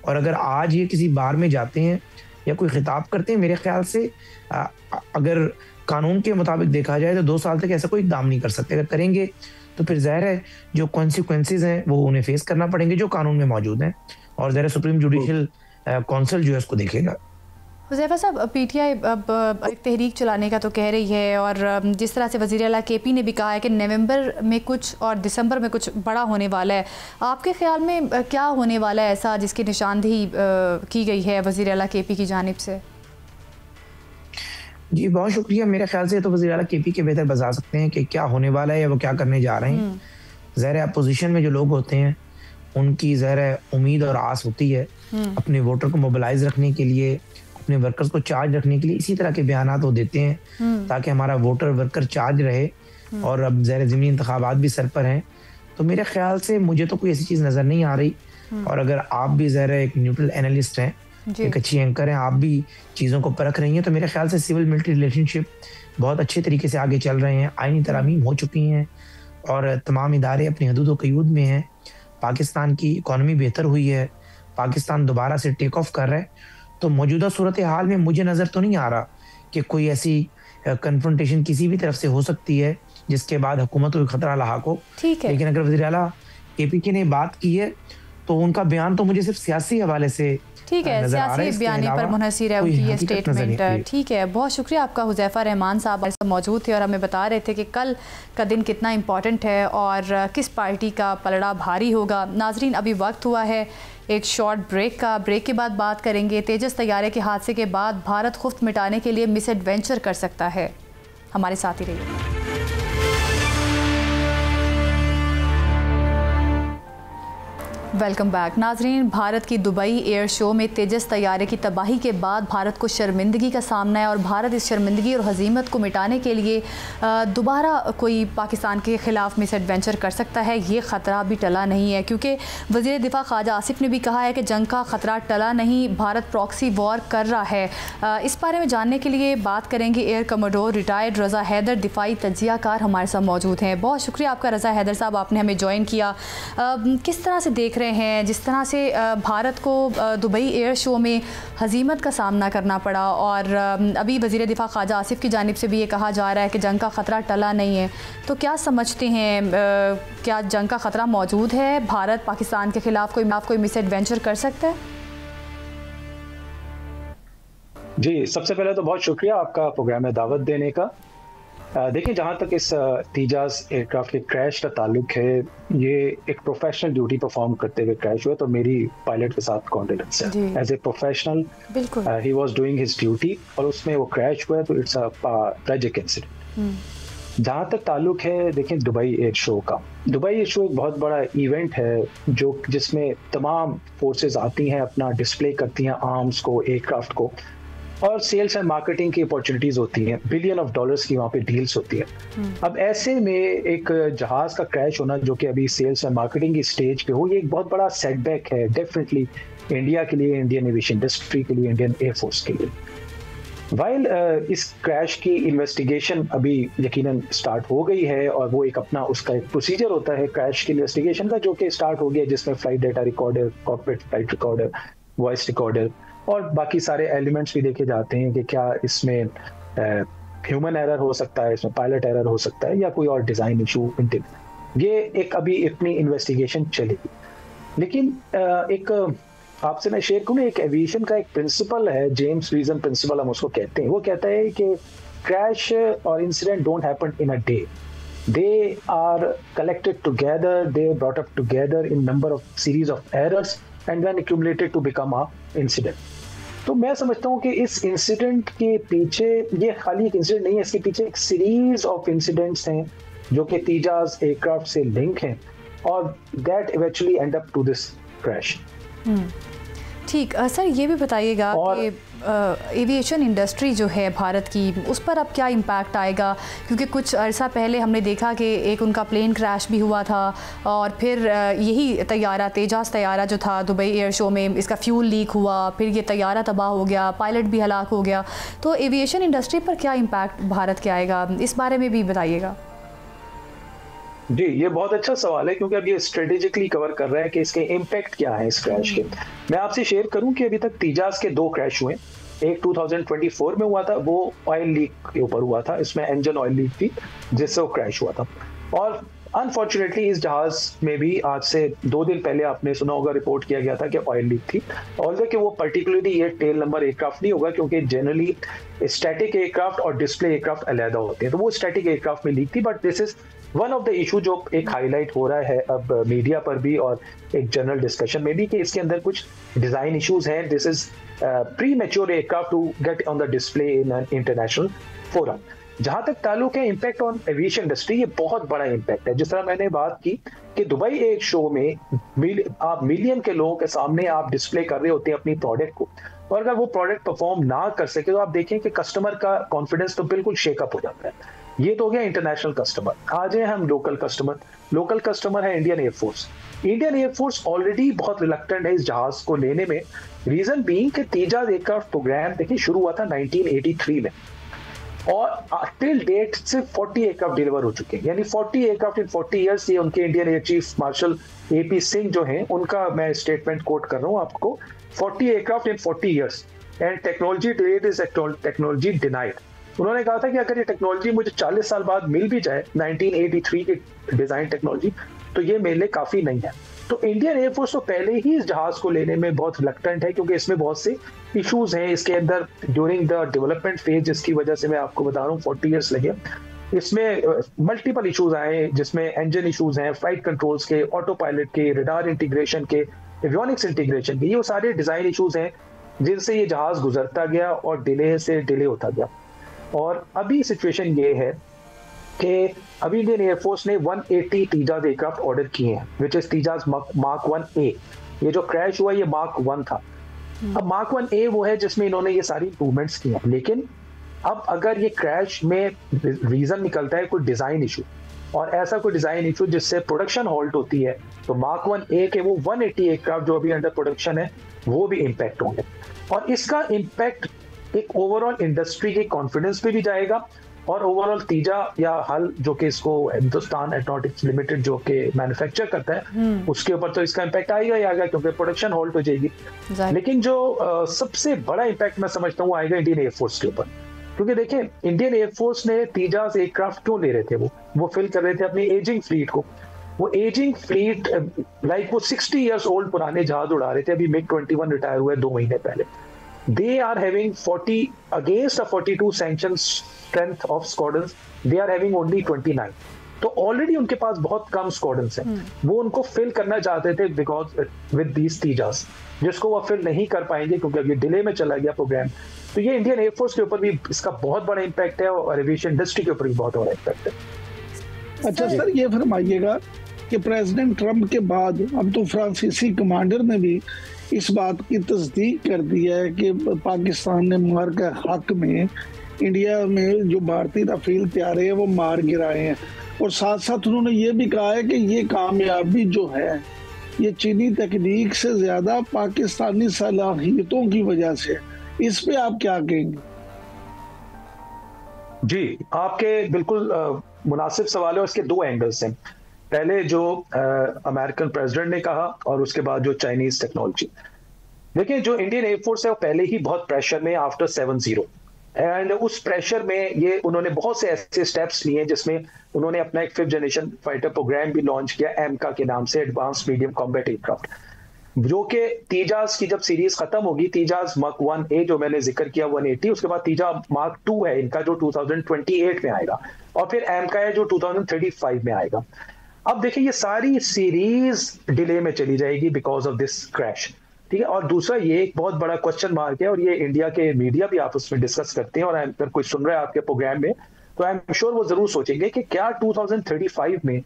और अगर आज ये किसी बार में जाते हैं या कोई खिताब करते हैं, मेरे ख्याल से अगर कानून के मुताबिक देखा जाए तो 2 साल तक ऐसा कोई इक़दाम नहीं कर सकते। अगर करेंगे तो फिर ज़ाहिर है जो कॉन्सिक्वेंसेज हैं वो उन्हें फेस करना पड़ेंगे जो कानून में मौजूद हैं, और ज़ाहिर सुप्रीम जुडिशल काउंसिल जो है उसको देखेगा। हुज़ैफ़ा साहब, पीटीआई अब एक तहरीक चलाने का तो कह रही है, और जिस तरह से वज़ीर आला केपी ने भी कहा है कि नवंबर में कुछ और दिसंबर में कुछ बड़ा होने वाला है, आपके ख्याल में क्या होने वाला है ऐसा जिसकी निशानदेही की गई है वज़ीर आला केपी की जानिब से? जी बहुत शुक्रिया। मेरे ख्याल से तो वज़ीर आला केपी के बेहतर बता सकते हैं कि क्या होने वाला है या वो क्या करने जा रहे हैं। ज़ाहिर अपोजिशन में जो लोग होते हैं उनकी ज़ाहिर उम्मीद और आस होती है अपने वोटर को मोबिलाइज रखने के लिए, अपने वर्कर्स को चार्ज रखने के लिए इसी तरह के बयानात वो देते हैं ताकि हमारा वोटर वर्कर चार्ज रहे। और अब ज़ाहिर ज़मीनी इंतखाबात भी सर पर हैं, तो मेरे ख्याल से मुझे तो कोई ऐसी चीज़ नज़र नहीं आ रही। और अगर आप भी ज़ाहिर एक न्यूट्रल एनालिस्ट हैं, एक अच्छी एंकर हैं, आप भी चीज़ों को परख रही हैं, तो मेरे ख्याल से सिविल मिलिट्री रिलेशनशिप बहुत अच्छे तरीके से आगे चल रहे हैं। आईनी तरामीम हो चुकी हैं और तमाम इदारे अपनी हदूद व क़यूद में हैं। पाकिस्तान की इकॉनमी बेहतर हुई है, पाकिस्तान दोबारा से टेक ऑफ कर रहा है। तो मौजूदा सूरत हाल में मुझे नज़र तो नहीं आ रहा कि कोई ऐसी कन्फ्रंटेशन किसी भी तरफ से हो सकती है जिसके बाद हुकूमत को खतरा लाहक हो। लेकिन अगर वज़ीर आला केपी ने बात की है तो उनका बयान तो मुझे सिर्फ सियासी हवाले से ठीक है, सियासी बयानी पर मुनहसिर है उनकी ये स्टेटमेंट। ठीक है, बहुत शुक्रिया आपका। हुज़ैफ़ा रहमान साहब मौजूद थे और हमें बता रहे थे कि कल का दिन कितना इम्पॉर्टेंट है और किस पार्टी का पलड़ा भारी होगा। नाजरीन, अभी वक्त हुआ है एक शॉर्ट ब्रेक का। ब्रेक के बाद बात करेंगे तेजस तैयारे के हादसे के बाद भारत खुफ्त मिटाने के लिए मिस एडवेंचर कर सकता है। हमारे साथ ही रहिए। वेलकम बैक नाजरीन। भारत की दुबई एयर शो में तेजस तैयारे की तबाही के बाद भारत को शर्मिंदगी का सामना है और भारत इस शर्मिंदगी और हजीमत को मिटाने के लिए दोबारा कोई पाकिस्तान के ख़िलाफ़ मिस एडवेंचर कर सकता है। ये ख़तरा भी टला नहीं है क्योंकि वज़ीर दिफ़ा ख्वाजा आसिफ ने भी कहा है कि जंग का ख़तरा टला नहीं, भारत प्रॉक्सी वॉर कर रहा है। इस बारे में जानने के लिए बात करेंगे एयर कमोडोर रिटायर्ड रज़ा हैदर, दिफाई तजियाकार हमारे साथ मौजूद हैं। बहुत शुक्रिया आपका रज़ा हैदर साहब, आपने हमें ज्वाइन किया। किस तरह से देख रहे हैं जिस तरह से भारत को दुबई एयर शो में हजीमत का सामना करना पड़ा और अभी वज़ीर दिफ़ा ख्वाजा आसिफ की जानिब से भी ये कहा जा रहा है कि जंग का ख़तरा टला नहीं है, तो क्या समझते हैं क्या जंग का ख़तरा मौजूद है? भारत पाकिस्तान के ख़िलाफ़ कोई मिस एडवेंचर कर सकता है? जी, सबसे पहले तो बहुत शुक्रिया आपका प्रोग्राम में दावत देने का। देखिए, जहाँ तक इस तेजास एयरक्राफ्ट के क्रैश का ताल्लुक है, ये एक प्रोफेशनल ड्यूटी परफॉर्म करते हुए क्रैश हुआ, तो मेरी पायलट के साथ कॉन्फिडेंस है। As a professional he was doing his duty और उसमें वो क्रैश हुआ, तो इट्स अ ट्रेजिक इंसिडेंट। जहाँ तक ताल्लुक है देखिए दुबई एयर शो का, दुबई एयर शो एक बहुत बड़ा इवेंट है जिसमें तमाम फोर्सेस आती हैं, अपना डिस्प्ले करती हैं आर्म्स को, एयरक्राफ्ट को, और सेल्स एंड मार्केटिंग की अपॉर्चुनिटीज होती हैं, बिलियन ऑफ डॉलर्स की वहाँ पे डील्स होती है। अब ऐसे में एक जहाज का क्रैश होना जो कि अभी सेल्स एंड मार्केटिंग की स्टेज पे हो, ये एक बहुत बड़ा सेटबैक है डेफिनेटली इंडिया के लिए, इंडियन एविएशन इंडस्ट्री के लिए, इंडियन एयरफोर्स के लिए। वाइल इस क्रैश की इन्वेस्टिगेशन अभी यकीनन स्टार्ट हो गई है और वो एक अपना उसका एक प्रोसीजर होता है क्रैश की इन्वेस्टिगेशन का, जो कि स्टार्ट हो गया, जिसमें flight data recorder, cockpit flight recorder, voice recorder और बाकी सारे एलिमेंट्स भी देखे जाते हैं कि क्या इसमें ह्यूमन एरर हो सकता है, इसमें पायलट एरर हो सकता है या कोई और डिज़ाइन इशू। ये एक अभी इतनी इन्वेस्टिगेशन चलेगी। लेकिन एक आपसे मैं शेयर करूँ, एक एविएशन का एक प्रिंसिपल है, जेम्स रीजन प्रिंसिपल हम उसको कहते हैं। वो कहता है कि क्रैश और incident don't happen in a day, they are collected together, they are brought up together in number of series of errors and then accumulated to become a incident. तो मैं समझता हूँ कि इस इंसिडेंट के पीछे, ये खाली एक इंसिडेंट नहीं है, इसके पीछे एक सीरीज ऑफ इंसिडेंट्स हैं जो कि तेजाज एयरक्राफ्ट से लिंक हैं और that eventually end up to this crash. ठीक, सर ये भी बताइएगा कि एविएशन इंडस्ट्री जो है भारत की, उस पर अब क्या इम्पैक्ट आएगा, क्योंकि कुछ अर्सा पहले हमने देखा कि एक उनका प्लेन क्रैश भी हुआ था और फिर यही तैयारा, तेजाज तैयारा जो था दुबई एयर शो में, इसका फ्यूल लीक हुआ, फिर ये तैयारा तबाह हो गया, पायलट भी हलाक हो गया। तो एविएशन इंडस्ट्री पर क्या इम्पैक्ट भारत के आएगा, इस बारे में भी बताइएगा। जी, ये बहुत अच्छा सवाल है क्योंकि अब ये स्ट्रेटेजिकली कवर कर रहा है कि इसके इम्पैक्ट क्या है इस क्रैश के। मैं आपसे शेयर करूं कि अभी तक तेजाज के 2 क्रैश हुए। एक 2024 में हुआ था, वो ऑयल लीक के ऊपर हुआ था, इसमें इंजन ऑयल लीक थी जिससे वो क्रैश हुआ था। और अनफॉर्चुनेटली इस जहाज में भी आज से 2 दिन पहले आपने सुना होगा रिपोर्ट किया गया था कि ऑयल लीक थी। ऑल्दो कि वो पर्टिकुलरली ये टेल नंबर एयरक्राफ्ट नहीं होगा क्योंकि जनरली स्टैटिक एयरक्राफ्ट और डिस्प्ले एयरक्राफ्ट अलग होते हैं, तो वो स्टैटिक एयरक्राफ्ट में लीक थी। But this is one of the issue जो एक हाईलाइट हो रहा है अब मीडिया पर भी और एक जनरल डिस्कशन में भी कि इसके अंदर कुछ डिजाइन इश्यूज हैं। This is premature aircraft to get on the display in an international forum. जहां तक ताल्लुक है इम्पैक्ट ऑन एविएशन इंडस्ट्री, ये बहुत बड़ा इम्पैक्ट है। जिस तरह मैंने बात की कि दुबई एक शो में आप मिलियन के लोगों के सामने आप डिस्प्ले कर रहे होते हैं अपनी प्रोडक्ट को, और अगर वो प्रोडक्ट परफॉर्म ना कर सके तो आप देखें कि कस्टमर का कॉन्फिडेंस तो बिल्कुल शेकअप हो जाता है। ये तो हो गया इंटरनेशनल कस्टमर। आज है हम लोकल कस्टमर। लोकल कस्टमर है Indian air force. Indian air force already बहुत रिलक्टेंट है इस जहाज को लेने में। रीजन बीइंग कि तेजाज एयरक्राफ्ट प्रोग्राम देखिए शुरू हुआ था 1983 में और टिल डेट सिर्फ 40 एयरक्राफ्ट डिलीवर हो चुके हैं, यानी 40 एयरक्राफ्ट इन 40 इयर्स। ये उनके Indian air chief marshal AP Singh जो हैं उनका मैं स्टेटमेंट कोट कर रहा हूँ आपको, 40 aircraft in 40 years and technology delayed is technology denied. उन्होंने कहा था कि अगर ये टेक्नोलॉजी मुझे 40 साल बाद मिल भी जाए 1983 की डिजाइन टेक्नोलॉजी, तो ये मेरे लिए काफी नहीं है। तो इंडियन एयरफोर्स तो पहले ही इस जहाज को लेने में बहुत रिलक्टेंट है क्योंकि इसमें बहुत से इश्यूज हैं इसके अंदर ड्यूरिंग द डेवलपमेंट फेज, जिसकी वजह से मैं आपको बता रहा हूँ 40 ईयर्स लगे। इसमें मल्टीपल इश्यूज आए जिसमें इंजन इश्यूज हैं, फ्लाइट कंट्रोल्स के, ऑटो पायलट के, रडार इंटीग्रेशन के, एवियोनिक्स इंटीग्रेशन के, ये सारे डिजाइन इश्यूज हैं जिनसे ये जहाज गुजरता गया और डिले से डिले होता गया। और अभी सिचुएशन ये है कि अभी इंडियन एयरफोर्स ने 180 तेजाज एयरक्राफ्ट ऑर्डर किए हैं, विच इज तेजाज मार्क 1A। ये जो क्रैश हुआ ये मार्क 1 था। अब मार्क 1A वो है जिसमें इन्होंने ये सारी इंप्रूवमेंट्स की हैं, लेकिन अब अगर ये क्रैश में रीजन निकलता है कोई डिजाइन इशू और ऐसा कोई डिजाइन इशू जिससे प्रोडक्शन हॉल्ट होती है, तो मार्क 1A के वो 180 एयरक्राफ्ट जो अभी अंडर प्रोडक्शन है वो भी इम्पैक्ट होंगे। और इसका इम्पैक्ट एक ओवरऑल इंडस्ट्री के कॉन्फिडेंस पे भी जाएगा और ओवरऑल तीजा या हल जो कि इसको हिंदुस्तान एरोनॉटिक्स लिमिटेड जो कि मैन्युफैक्चर करता है उसके ऊपर तो इसका इम्पैक्ट आएगा ही आएगा क्योंकि प्रोडक्शन हॉल्ट हो जाएगी। लेकिन जो सबसे बड़ा इम्पैक्ट मैं समझता हूँ आएगा इंडियन एयरफोर्स के ऊपर, क्योंकि देखें इंडियन एयरफोर्स ने तेजाज एयरक्राफ्ट क्यों ले रहे थे, वो फिल कर रहे थे अपनी एजिंग फ्लीट को। वो एजिंग फ्लीट लाइक वो 60 इयर्स ओल्ड पुराने जहाज उड़ा रहे थे। अभी MiG-21 रिटायर हुए 2 महीने पहले। They are having 40 against a 42 sanctions strength of squadrons. They are having only 29. तो ऑलरेडी उनके पास बहुत कम स्क्वाड्रन्स हैं। वो उनको फिल करना चाहते थे बिकॉज विद दीज तेजाज, जिसको वो फिल नहीं कर पाएंगे क्योंकि अभी डिले में चला गया प्रोग्राम। तो ये इंडियन एयरफोर्स के ऊपर भी इसका बहुत बड़ा इम्पैक्ट है और एविएशन इंडस्ट्री के ऊपर भी बहुत बड़ा इम्पैक्ट है। अच्छा सर, ये फरमाइएगा कि प्रेसिडेंट ट्रंप के बाद अब तो फ्रांसीसी कमांडर ने भी इस बात की तस्दीक कर दी है कि पाकिस्तान ने मार के हक में इंडिया में जो भारतीय राफेल तैयारे हैं वो मार गिराए हैं, और साथ साथ उन्होंने ये भी कहा है कि ये कामयाबी जो है ये चीनी तकनीक से ज्यादा पाकिस्तानी सलाहियतों की वजह से। इस पे आप क्या कहेंगे? जी, आपके बिल्कुल मुनासिब सवाल है और इसके 2 एंगल्स हैं। पहले जो अमेरिकन प्रेसिडेंट ने कहा और उसके बाद जो चाइनीज टेक्नोलॉजी। देखिए जो इंडियन एयरफोर्स है वो पहले ही बहुत प्रेशर में आफ्टर 7-0 एंड उस प्रेशर में ये उन्होंने बहुत से ऐसे स्टेप्स लिए जिसमें उन्होंने अपना एक 5th जनरेशन फाइटर प्रोग्राम भी लॉन्च किया एमका के नाम से, एडवांस मीडियम कॉम्बैट एयरक्राफ्ट, जो कि तेजाज की जब सीरीज खत्म होगी, तेजाज मार्क 1A जो मैंने जिक्र किया 180, उसके बाद तेजाज मार्क 2 है इनका जो 2028 में आएगा, और फिर एमका है जो 2035 में आएगा। अब देखिए ये सारी सीरीज डिले में चली जाएगी बिकॉज ऑफ दिस क्रैश। ठीक है। और दूसरा ये एक बहुत बड़ा क्वेश्चन मार्क है, और ये इंडिया के मीडिया भी आपस में डिस्कस करते हैं, और अगर कोई सुन रहा है आपके प्रोग्राम में तो आई एम श्योर वो जरूर सोचेंगे कि क्या 2035 में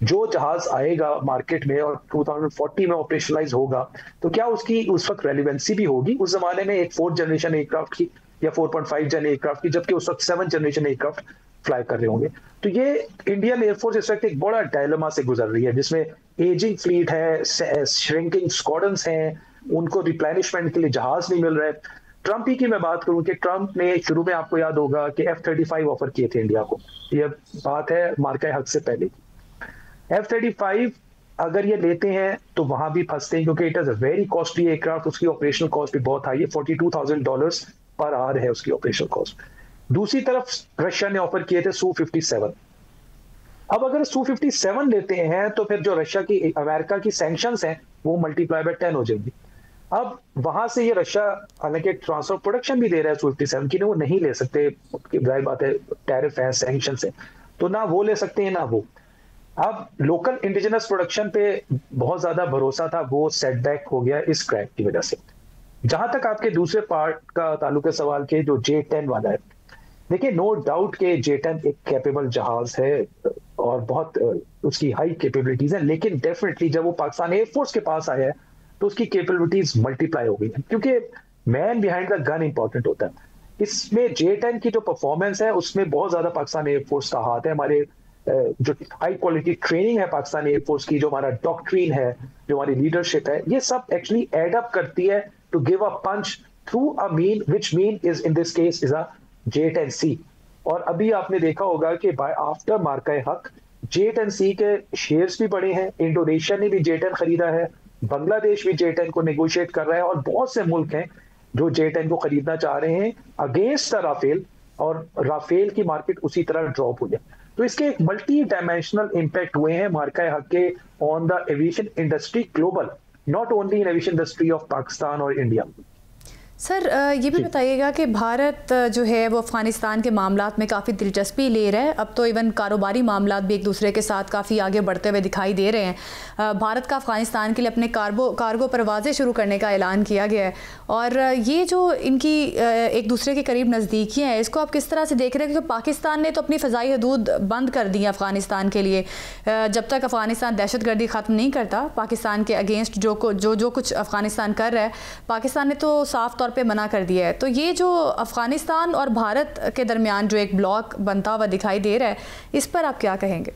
जो जहाज आएगा मार्केट में और 2040 में ऑपरेशनलाइज होगा, तो क्या उसकी उस वक्त रेलिवेंसी भी होगी। उस जमाने में एक 4th जनरेशन एयरक्राफ्ट की या 4.5 जन एयरक्राफ्ट की, जबकि उस वक्त 7th जनरेशन एयरक्राफ्ट फ्लाई कर रहे होंगे। तो ये इंडियन एयरफोर्स इस वक्त एक बड़ा डायलेमा से गुजर रही है, जिसमें एजिंग फ्लीट है, श्रिंकिंग स्क्वाड्रन्स हैं, उनको रिप्लेनिशमेंट के लिए जहाज नहीं मिल रहे। ट्रंप ही की मैं बात करूं कि ट्रंप ने शुरू में, आपको याद होगा कि F-35 ऑफर किए थे इंडिया को, ये बात है मार्का हक से पहले। F-35 अगर ये लेते हैं तो वहां भी फंसते हैं, क्योंकि it is a very costly aircraft, उसकी ऑपरेशनल कॉस्ट भी बहुत हाई है, $42,000 पर आवर है उसकी ऑपरेशनल कॉस्ट। दूसरी तरफ रशिया ने ऑफर किए थे Su-57। अब अगर Su-57 लेते हैं तो फिर जो रशिया की, अमेरिका की सैंक्शंस हैं वो मल्टीप्लाई बाय 10 हो जाएंगी। अब वहां से ये रशिया हालांकि ट्रांसफर प्रोडक्शन भी दे रहा है Su-57 की, वो नहीं ले सकते, जाहिर बात है टैरिफ है, सैंक्शंस है, तो ना वो ले सकते हैं ना वो। अब लोकल इंडिजिनस प्रोडक्शन पे बहुत ज्यादा भरोसा था, वो सेटबैक हो गया इस क्रैक की वजह से। जहां तक आपके दूसरे पार्ट का ताल्लुक है सवाल के, जो J-10 वाला है, देखिए नो डाउट के J-10 एक कैपेबल जहाज है और बहुत उसकी हाई कैपेबिलिटीज है, लेकिन डेफिनेटली जब वो पाकिस्तान एयरफोर्स के पास आया है तो उसकी कैपेबिलिटीज मल्टीप्लाई हो गई है, क्योंकि man behind the gun important होता है। इसमें J-10 की जो परफॉर्मेंस है उसमें बहुत ज्यादा पाकिस्तान एयरफोर्स का हाथ है। हमारे जो हाई क्वालिटी ट्रेनिंग है पाकिस्तान एयरफोर्स की, जो हमारा डॉक्ट्रीन है, जो हमारी लीडरशिप है, ये सब एक्चुअली एड अप करती है to give a punch through a mean, which mean is in this case is a J-10C। और अभी आपने देखा होगा कि बाय आफ्टर मार्का हक J-10C के शेयर्स भी बढ़े हैं, इंडोनेशिया ने भी J-10 खरीदा है, बांग्लादेश भी J-10 को नेगोशिएट कर रहा है, और बहुत से मुल्क हैं जो J-10 को खरीदना चाह रहे हैं अगेंस्ट द राफेल, और राफेल की मार्केट उसी तरह ड्रॉप हुई है। तो इसके एक मल्टी डायमेंशनल इंपैक्ट हुए हैं मार्का हक के on the aviation industry global, not only in aviation industry of Pakistan और इंडिया। सर ये भी बताइएगा कि भारत जो है वो अफ़गानिस्तान के मामलात में काफ़ी दिलचस्पी ले रहा है। अब तो इवन कारोबारी मामलात भी एक दूसरे के साथ काफ़ी आगे बढ़ते हुए दिखाई दे रहे हैं। भारत का अफ़गानिस्तान के लिए अपने कार्गो परवाज़ें शुरू करने का ऐलान किया गया है, और ये जो इनकी एक दूसरे के करीब नज़दीकियाँ हैं, इसको आप किस तरह से देख रहे हैं? क्योंकि पाकिस्तान ने तो अपनी फ़ज़ाई हदूद बंद कर दी है अफ़गानिस्तान के लिए। जब तक अफ़गानिस्तान दहशतगर्दी ख़त्म नहीं करता पाकिस्तान के अगेंस्ट जो कुछ अफ़गानिस्तान कर रहा है, पाकिस्तान ने तो साफ पे मना कर दिया है। तो ये जो अफगानिस्तान और भारत के दरमियान जो एक ब्लॉक बनता हुआ दिखाई दे रहा है, इस पर आप क्या कहेंगे?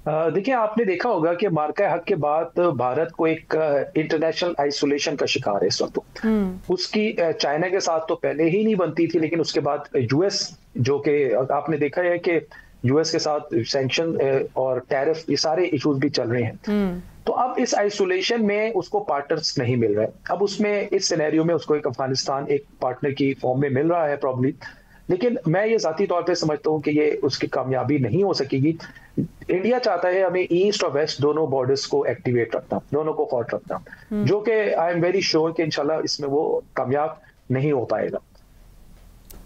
देखिए आपने देखा होगा कि मार्का हक के बाद भारत को एक इंटरनेशनल आइसोलेशन का शिकार है इस वक्त। उसकी चाइना के साथ तो पहले ही नहीं बनती थी, लेकिन उसके बाद यूएस, जो कि आपने देखा है कि यूएस के साथ सैंक्शन और टैरिफ, ये सारे इश्यूज भी चल रहे हैं। तो अब इस आइसोलेशन में उसको पार्टनर्स नहीं मिल रहे। अब उसमें इस सिनेरियो में उसको एक अफगानिस्तान एक पार्टनर की फॉर्म में मिल रहा है प्रॉब्ली, लेकिन मैं ये जाती तौर पे समझता हूँ कि ये उसकी कामयाबी नहीं हो सकेगी। इंडिया चाहता है हमें ईस्ट और वेस्ट दोनों बॉर्डर्स को एक्टिवेट रखना, दोनों को हॉट रखना, जो कि आई एम वेरी श्योर कि इंशाल्लाह इसमें वो कामयाब नहीं हो पाएगा।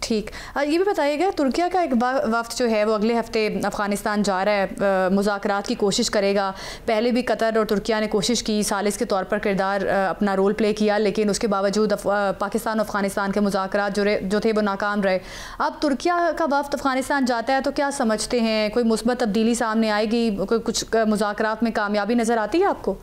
ठीक, ये भी बताइएगा, तुर्किया का एक वफ्द जो है वो अगले हफ्ते अफ़गानिस्तान जा रहा है, मुज़ाकरात की कोशिश करेगा। पहले भी कतर और तुर्किया ने कोशिश की, सालिस के तौर पर किरदार अपना रोल प्ले किया, लेकिन उसके बावजूद पाकिस्तान और अफ़गानिस्तान के मुज़ाकरात जो थे वो नाकाम रहे। अब तुर्किया का वफ्द अफ़गानिस्तान जाता है, तो क्या समझते हैं कोई मुस्बत तब्दीली सामने आएगी? कुछ मुज़ाकरात में कामयाबी नज़र आती है आपको?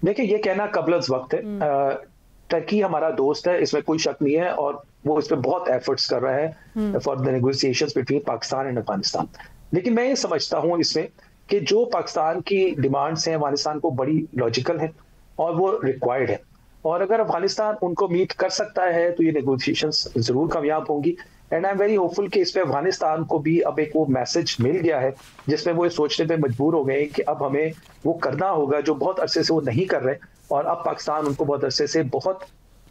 देखिए ये कहना कबल वक्त है। टर्की हमारा दोस्त है, इसमें कोई शक नहीं है, और वो इस पे बहुत एफर्ट्स कर रहा है for the negotiations between Pakistan and Afghanistan. लेकिन मैं ये समझता हूँ इसमें कि जो पाकिस्तान की डिमांड्स हैं अफगानिस्तान को बड़ी लॉजिकल है और वो रिक्वायर्ड है, और अगर अफगानिस्तान उनको मीट कर सकता है तो ये नेगोशिएशंस जरूर कामयाब होंगी। And I am very hopeful कि इस पे अफगानिस्तान को भी अब एक वो मैसेज मिल गया है जिसमें वो सोचने पे मजबूर हो गए कि अब हमें वो करना होगा जो बहुत अरसे से वो नहीं कर रहे, और अब पाकिस्तान उनको बहुत अरसे से बहुत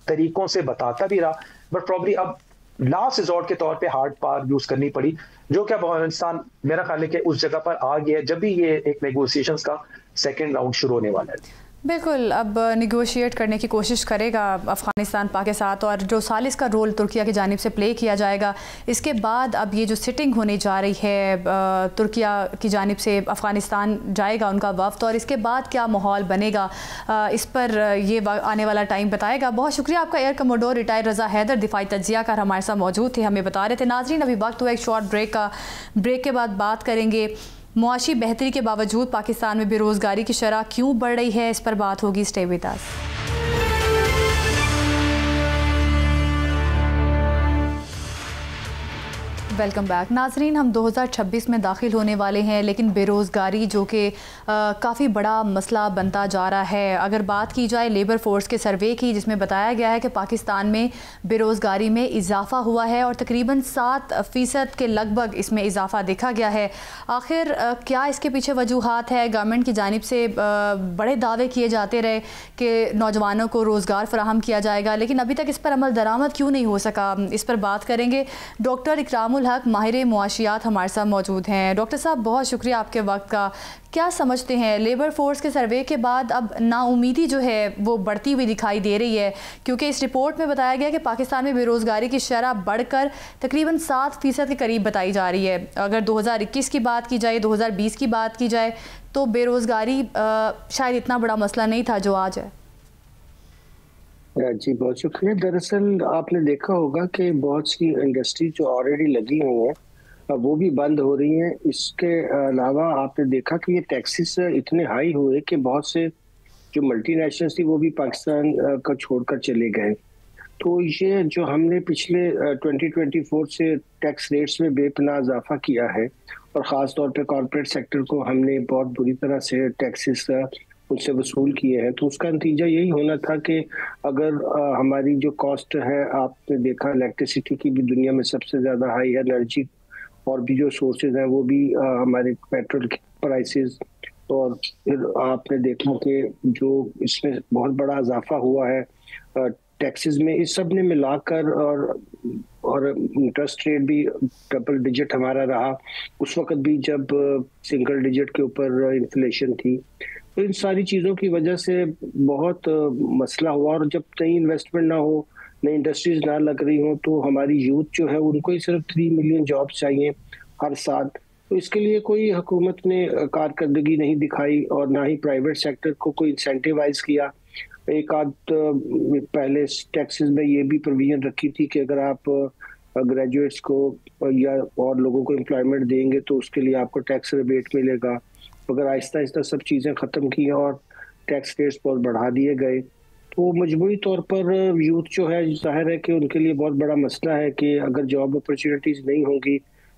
तरीकों से बताता भी रहा, बट प्रॉब्ली अब लास्ट रिजॉर्ट के तौर पे हार्ड पावर यूज करनी पड़ी, जो कि अफगानिस्तान मेरा ख्याल है कि उस जगह पर आ गया जब भी ये एक नेगोशिएशंस का सेकंड राउंड शुरू होने वाला है। बिल्कुल, अब निगोशिएट करने की कोशिश करेगा अफ़गानिस्तान पाक के साथ, और जो सालिस का रोल तुर्किया की जानिब से प्ले किया जाएगा। इसके बाद अब ये जो सिटिंग होने जा रही है, तुर्किया की जानिब से अफ़गानिस्तान जाएगा उनका वफ़द, और इसके बाद क्या माहौल बनेगा, इस पर ये आने वाला टाइम बताएगा। बहुत शुक्रिया आपका एयर कमोडोर रिटायर्ड रज़ा हैदर, दिफाई तज्ज़ियाकार हमारे साथ मौजूद थे, हमें बता रहे थे। नाज़रीन, अभी वक्त हुआ एक शॉर्ट ब्रेक का। ब्रेक के बाद बात करेंगे मुआशी बेहतरी के बावजूद पाकिस्तान में बेरोज़गारी की शरह क्यों बढ़ रही है, इस पर बात होगी। Stay with us. Welcome back. नाजरीन, हम 2026 में दाखिल होने वाले हैं, लेकिन बेरोज़गारी जो कि काफ़ी बड़ा मसला बनता जा रहा है। अगर बात की जाए लेबर फोर्स के सर्वे की, जिसमें बताया गया है कि पाकिस्तान में बेरोज़गारी में इजाफ़ा हुआ है और तकरीबन 7% के लगभग इसमें इजाफ़ा देखा गया है। आखिर क्या इसके पीछे वजूहात है? गवर्नमेंट की जानिब से बड़े दावे किए जाते रहे कि नौजवानों को रोज़गार फराहम किया जाएगा, लेकिन अभी तक इस पर अमल दरामद क्यों नहीं हो सका? इस पर बात करेंगे। डॉक्टर इकरामुल हक, माहिर मुआशियात, हमारे साथ मौजूद हैं। डॉक्टर साहब, बहुत शुक्रिया आपके वक्त का। क्या समझते हैं, लेबर फोर्स के सर्वे के बाद अब नाउमीदी जो है वो बढ़ती हुई दिखाई दे रही है, क्योंकि इस रिपोर्ट में बताया गया कि पाकिस्तान में बेरोज़गारी की शरह बढ़कर तकरीबन 7% के करीब बताई जा रही है। अगर 2021 की बात की जाए, 2020 की बात की जाए, तो बेरोज़गारी शायद इतना बड़ा मसला नहीं था जो आज है। जी बहुत शुक्रिया। दरअसल आपने देखा होगा कि बहुत सी इंडस्ट्री जो ऑलरेडी लगी हुई हैं वो भी बंद हो रही हैं। इसके अलावा आपने देखा कि ये टैक्सेस इतने हाई हुए कि बहुत से जो मल्टीनेशनल्स थी वो भी पाकिस्तान का छोड़कर चले गए। तो ये जो हमने पिछले 2024 से टैक्स रेट्स में बेपनाह इजाफा किया है, और ख़ास तौर पे कॉर्पोरेट सेक्टर को हमने बहुत बुरी तरह से टैक्सेस उनसे वसूल किए हैं, तो उसका नतीजा यही होना था कि अगर हमारी जो कॉस्ट है, आपने देखा इलेक्ट्रिसिटी की भी दुनिया में सबसे ज़्यादा हाई है, एनर्जी और भी जो सोर्सेज हैं वो भी हमारे पेट्रोल की प्राइसेस, और फिर आपने देखा कि जो इसमें बहुत बड़ा इजाफा हुआ है टैक्सेस में, इस सब ने मिलाकर, और इंटरेस्ट रेट भी डबल डिजिट हमारा रहा उस वक्त भी जब सिंगल डिजिट के ऊपर इन्फ्लेशन थी। तो इन सारी चीज़ों की वजह से बहुत मसला हुआ, और जब नई इन्वेस्टमेंट ना हो, नई इंडस्ट्रीज ना लग रही हो, तो हमारी यूथ जो है उनको ही सिर्फ 3 मिलियन जॉब्स चाहिए हर साल। तो इसके लिए कोई हुकूमत ने कारकर्दगी नहीं दिखाई, और ना ही प्राइवेट सेक्टर को कोई इंसेंटिवाइज किया। एक आध पहले टैक्सेस में ये भी प्रोविजन रखी थी कि अगर आप ग्रेजुएट्स को या और लोगों को एम्प्लॉयमेंट देंगे तो उसके लिए आपको टैक्स रिबेट मिलेगा। अगर आहिस्ता आहिस्ता सब चीज़ें ख़त्म की और टैक्स रेट्स बहुत बढ़ा दिए गए, तो मजबूरी तौर पर यूथ जो है, जाहिर है कि उनके लिए बहुत बड़ा मसला है कि अगर जॉब अपॉर्चुनिटीज़ नहीं होंगी,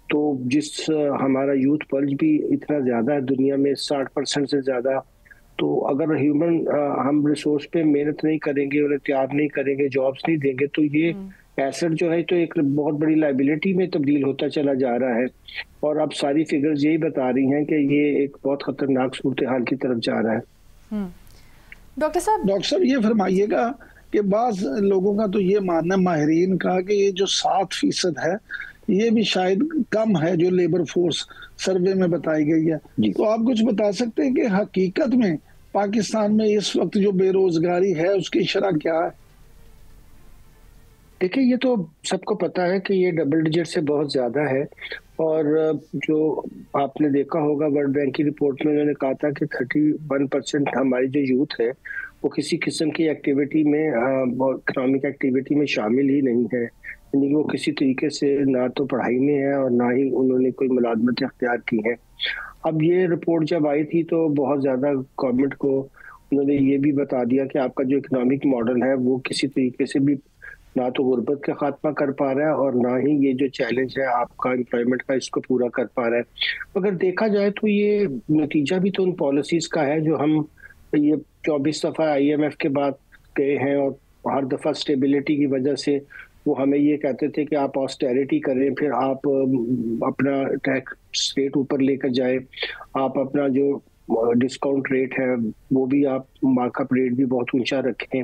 तो जिस हमारा यूथ पल्ज भी इतना ज़्यादा है दुनिया में, 60% से ज़्यादा, तो अगर ह्यूमन हम रिसोर्स पे मेहनत नहीं करेंगे, उन्हें तैयार नहीं करेंगे, जॉब्स नहीं देंगे, तो ये एसेट जो है तो एक बहुत बड़ी लाइबिलिटी में तब्दील होता चला जा रहा है। और अब सारी फिगर्स यही बता रही हैं कि ये एक बहुत खतरनाक सूरत हाल की तरफ जा रहा है। डॉक्टर साहब ये फरमाइएगा कि बाज़ लोगों का तो ये मानना, माहिरीन का, कि ये जो 7% है ये भी शायद कम है जो लेबर फोर्स सर्वे में बताई गई है। तो आप कुछ बता सकते हैं कि हकीकत में पाकिस्तान में इस वक्त जो बेरोजगारी है उसकी शरह क्या है? देखिए, ये तो सबको पता है कि ये डबल डिजिट से बहुत ज़्यादा है, और जो आपने देखा होगा वर्ल्ड बैंक की रिपोर्ट में उन्होंने कहा था कि 31% हमारी जो यूथ है वो किसी किस्म की एक्टिविटी में, इकोनॉमिक एक्टिविटी में शामिल ही नहीं है, यानी वो किसी तरीके से ना तो पढ़ाई में है और ना ही उन्होंने कोई मुलाजमत इख्तियार की है। अब ये रिपोर्ट जब आई थी तो बहुत ज़्यादा गवर्नमेंट को उन्होंने ये भी बता दिया कि आपका जो इकोनॉमिक मॉडल है वो किसी तरीके से भी ना तो गुर्बत का खात्मा कर पा रहा है और ना ही ये जो चैलेंज है आपका एम्प्लॉयमेंट का, इसको पूरा कर पा रहा है। अगर देखा जाए तो ये नतीजा भी तो उन पॉलिसीज का है जो हम ये 24 दफ़ा IMF के बाद गए हैं, और हर दफ़ा स्टेबिलिटी की वजह से वो हमें ये कहते थे कि आप ऑस्टेरिटी करें, फिर आप अपना टैक्स रेट ऊपर लेकर जाए, आप अपना जो डिस्काउंट रेट है वो भी आप मार्कअप रेट भी बहुत ऊंचा रखें।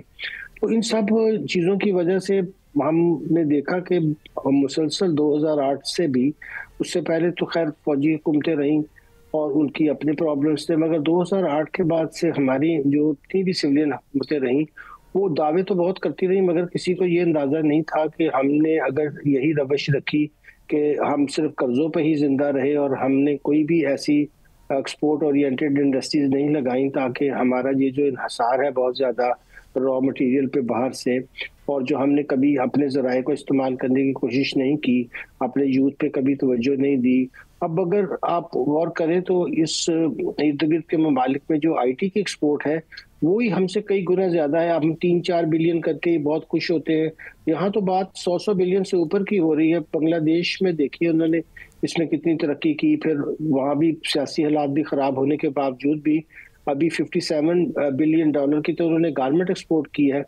तो इन सब चीज़ों की वजह से हमने देखा कि मुसलसल 2008 से भी, उससे पहले तो खैर फौजी हुकूमतें रहीं, और उनकी अपनी प्रॉब्लम्स थे, मगर 2008 के बाद से हमारी जो इतनी भी सिविलियन हुकूमतें रहीं वो दावे तो बहुत करती रही, मगर किसी को ये अंदाजा नहीं था कि हमने अगर यही रवश रखी कि हम सिर्फ कर्जों पे ही जिंदा रहे और हमने कोई भी ऐसी एक्सपोर्ट ओरिएंटेड इंडस्ट्रीज नहीं लगाई ताकि हमारा ये जो इन्हसार है बहुत ज़्यादा रॉ मटेरियल पे बाहर से, और जो हमने कभी अपने ज़राए को इस्तेमाल करने की कोशिश नहीं की, अपने यूथ पे कभी तवज्जो नहीं दी। अब अगर आप गौर करें तो इस इर्द गिर्द के ममालिक में जो आईटी की एक्सपोर्ट है वो ही हमसे कई गुना ज्यादा है। हम 3-4 बिलियन करके ही बहुत खुश होते हैं, यहाँ तो बात 100 बिलियन से ऊपर की हो रही है। बांग्लादेश में देखिए उन्होंने इसमें कितनी तरक्की की, फिर वहाँ भी सियासी हालात भी खराब होने के बावजूद भी अभी $57 बिलियन की तो उन्होंने गारमेंट एक्सपोर्ट की है।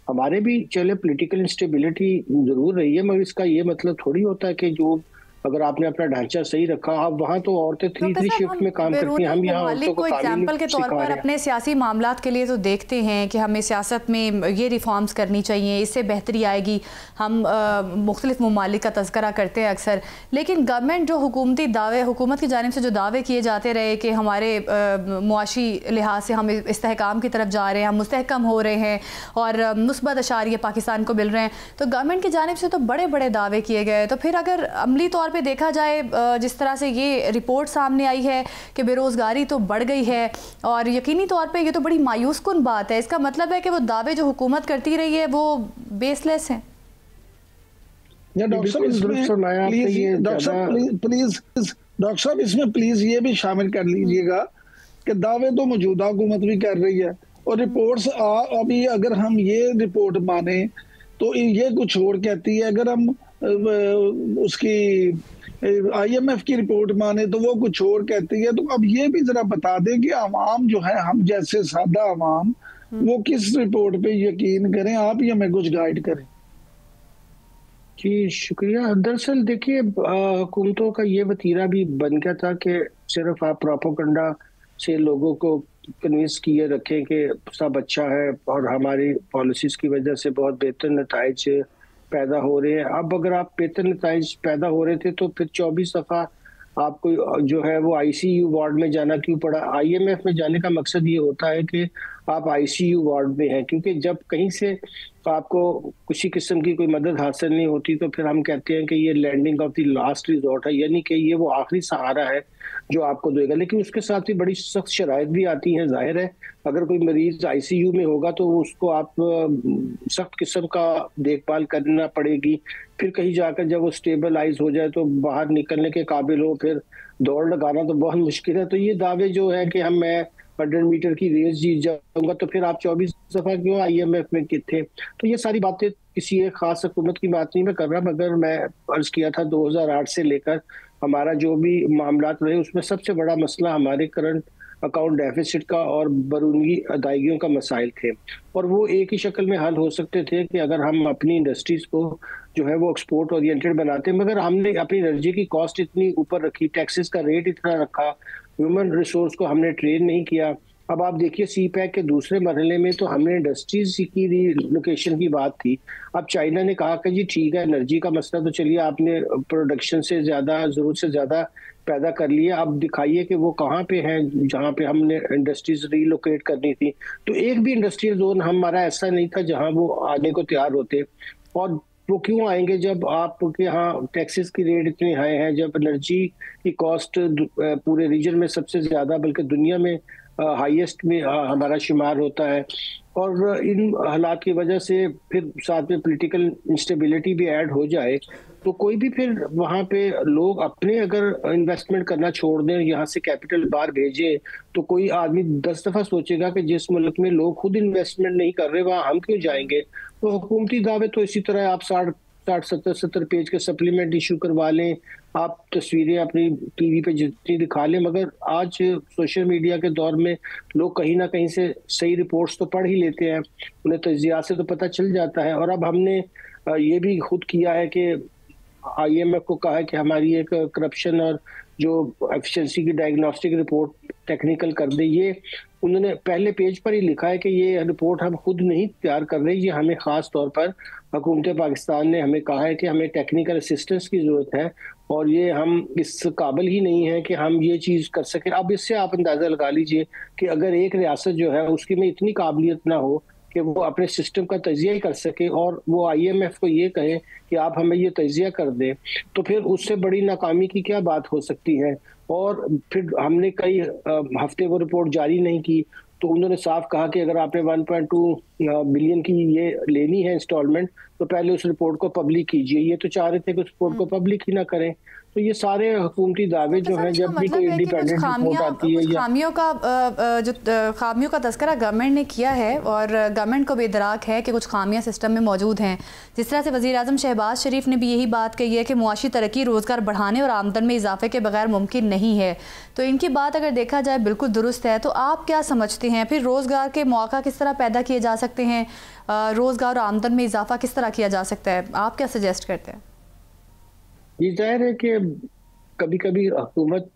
हमारे भी चले पॉलिटिकल इंस्टेबिलिटी जरूर रही है, मगर इसका ये मतलब थोड़ी होता है कि जो अगर आपने अपना ढांचा सही रखा, आप वहाँ तो औरतें 3-3 शिफ्ट में काम करती हैं, हम यहाँ औरतों को एग्जाम्पल के तौर पर अपने सियासी मामलात के लिए तो देखते हैं कि हमें सियासत में ये रिफॉर्म्स करनी चाहिए, इससे बेहतरी आएगी। हम मुख्तलिफ ममालिक का तज़किरा करते हैं अक्सर, लेकिन गवर्नमेंट जो हुकूमती दावे, हुकूमत की जानिब से जो दावे किए जाते रहे कि हमारे मुआशी लिहाज से हम इस्तेहकाम की तरफ जा रहे हैं, हम मुस्तहकम हो रहे हैं और मुस्बत अशारिये पाकिस्तान को मिल रहे हैं, तो गवर्नमेंट की जानिब से तो बड़े बड़े दावे किए गए। तो फिर अगर अमली तौर पे देखा जाए, जिस तरह से ये रिपोर्ट सामने आई है कि बेरोज़गारी तो बढ़ गई है और यकीनी तौर पे ये तो बड़ी मायूस कुन बात है। इसका मतलब है कि वो दावे जो हुकूमत करती रही है वो बेसलेस हैं। डॉक्टर साहब इसमें प्लीज ये भी शामिल कर लीजिएगा कि दावे तो मौजूदा हुकूमत भी कर रही है और रिपोर्ट्स अभी अगर हम ये रिपोर्ट माने तो ये कुछ और कहती है, अगर हम उसकी IMF की रिपोर्ट माने तो वो कुछ और कहती है। तो अब ये भी जरा बता दें कि आवाम जो है, हम जैसे सादा आवाम, वो किस रिपोर्ट पे यकीन करें, आप ही हमें कुछ गाइड करें। जी शुक्रिया। दरअसल देखिए हुकूमतों का ये वतीरा भी बन गया था कि सिर्फ आप प्रोपेगेंडा से लोगों को कन्विंस किए रखें कि सब अच्छा है और हमारी पॉलिसीज की वजह से बहुत बेहतर नताइज पैदा हो रहे हैं। अब अगर आप बेहतर नताइज पैदा हो रहे थे तो फिर 24 दफा आपको जो है वो ICU वार्ड में जाना क्यों पड़ा? IMF में जाने का मकसद ये होता है कि आप ICU वार्ड में हैं, क्योंकि जब कहीं से आपको किसी किस्म की कोई मदद हासिल नहीं होती तो फिर हम कहते हैं कि ये landing of the last resort है, यानी कि ये वो आखिरी सहारा है जो आपको देगा। लेकिन उसके साथ ही बड़ी सख्त शराइत भी आती हैं। जाहिर है अगर कोई मरीज ICU में होगा तो उसको आप सख्त किस्म का देखभाल करना पड़ेगी, फिर कहीं जाकर जब वो स्टेबलाइज हो जाए तो बाहर निकलने के काबिल हो, फिर दौड़ लगाना तो बहुत मुश्किल है। तो ये दावे जो है कि मैं 100 मीटर की रेस जीत जाऊंगा, तो फिर आप 24 दफा क्यों IMF में थे? तो ये सारी बातें किसी एक खास हुकूमत की बात नहीं मैं कर रहा, मगर मैं अर्ज किया था 2008 से लेकर हमारा जो भी मामलात रहे उसमें सबसे बड़ा मसला हमारे करंट अकाउंट डेफिसिट का और बरूनी अदायगियों का मसाइल थे, और वो एक ही शक्ल में हल हो सकते थे कि अगर हम अपनी इंडस्ट्रीज को जो है वो एक्सपोर्ट ओरिएंटेड बनाते। मगर हमने अपनी एनर्जी की कॉस्ट इतनी ऊपर रखी, टैक्सेस का रेट इतना रखा, ह्यूमन रिसोर्स को हमने ट्रेन नहीं किया। अब आप देखिए CPEC के दूसरे मरहले में तो हमने इंडस्ट्रीज की रिलोकेशन की बात थी। अब चाइना ने कहा कि जी ठीक है, एनर्जी का मसला तो चलिए आपने प्रोडक्शन से ज्यादा, जरूरत से ज्यादा पैदा कर लिया, अब दिखाइए कि वो कहाँ पे हैं जहाँ पे हमने इंडस्ट्रीज रिलोकेट करनी थी। तो एक भी इंडस्ट्रियल जोन हमारा ऐसा नहीं था जहाँ वो आने को तैयार होते, और वो क्यों आएंगे जब आपके यहाँ टैक्सेस की रेट इतने हाई हैं, जब एनर्जी की कॉस्ट पूरे रीजन में सबसे ज्यादा बल्कि दुनिया में हाईएस्ट में हमारा शुमार होता है। और इन हालात की वजह से फिर साथ में पॉलिटिकल इंस्टेबिलिटी भी ऐड हो जाए तो कोई भी फिर वहाँ पे लोग अपने अगर इन्वेस्टमेंट करना छोड़ दें, यहाँ से कैपिटल बाहर भेजे, तो कोई आदमी 10 दफा सोचेगा कि जिस मुल्क में लोग खुद इन्वेस्टमेंट नहीं कर रहे वहाँ हम क्यों जाएंगे। तो हुकूमती दावे तो इसी तरह आप 60-70 पेज के सप्लीमेंट इशू करवा लें, आप तस्वीरें अपनी टीवी पे जितनी दिखा लें, मगर आज सोशल मीडिया के दौर में लोग कहीं ना कहीं से सही रिपोर्ट्स तो पढ़ ही लेते हैं, उन्हें तज्जियात से तो पता चल जाता है। और अब हमने ये भी खुद किया है कि IMF को कहा है कि हमारी एक करप्शन और जो एफिशिएंसी की डायग्नोस्टिक रिपोर्ट टेक्निकल कर दे। ये उन्होंने पहले पेज पर ही लिखा है कि ये रिपोर्ट हम खुद नहीं तैयार कर रहे, ये हमें खास तौर पर हुकूमत पाकिस्तान ने हमें कहा है कि हमें टेक्निकल असिस्टेंस की जरूरत है और ये हम इस काबिल ही नहीं है कि हम ये चीज कर सकें। अब इससे आप अंदाजा लगा लीजिए कि अगर एक रियासत जो है उसकी में इतनी काबिलियत ना हो कि वो अपने सिस्टम का तजिया ही कर सके और वो IMF को ये कहे कि आप हमें ये तजिया कर दें, तो फिर उससे बड़ी नाकामी की क्या बात हो सकती है। और फिर हमने कई हफ्ते वो रिपोर्ट जारी नहीं की, तो उन्होंने साफ कहा कि अगर आपने 1.2 बिलियन की ये लेनी है इंस्टॉलमेंट तो पहले उस रिपोर्ट को पब्लिक कीजिए। ये तो चाह रहे थे कि उस रिपोर्ट को पब्लिक ही ना करें। तो ये सारे हुकूमती दावे जो हैं, जब भी कोई इंडिपेंडेंट रिपोर्ट आती है या खामियों का तस्करा गवर्नमेंट ने किया है और गवर्नमेंट को बेदराक है कि कुछ खामियां सिस्टम में मौजूद हैं। जिस तरह से वज़ीर आज़म शहबाज शरीफ ने भी यही बात कही है कि मुआशी तरक्की रोज़गार बढ़ाने और आमदन में इजाफे के बगैर मुमकिन नहीं है, तो इनकी बात अगर देखा जाए बिल्कुल दुरुस्त है। तो आप क्या समझते हैं फिर रोज़गार के मौका किस तरह पैदा किए जा सकते हैं, रोज़गार और आमदन में इजाफा किस तरह किया जा सकता है, आप क्या सजेस्ट करते हैं? ये जाहिर है कि कभी कभी हुकूमत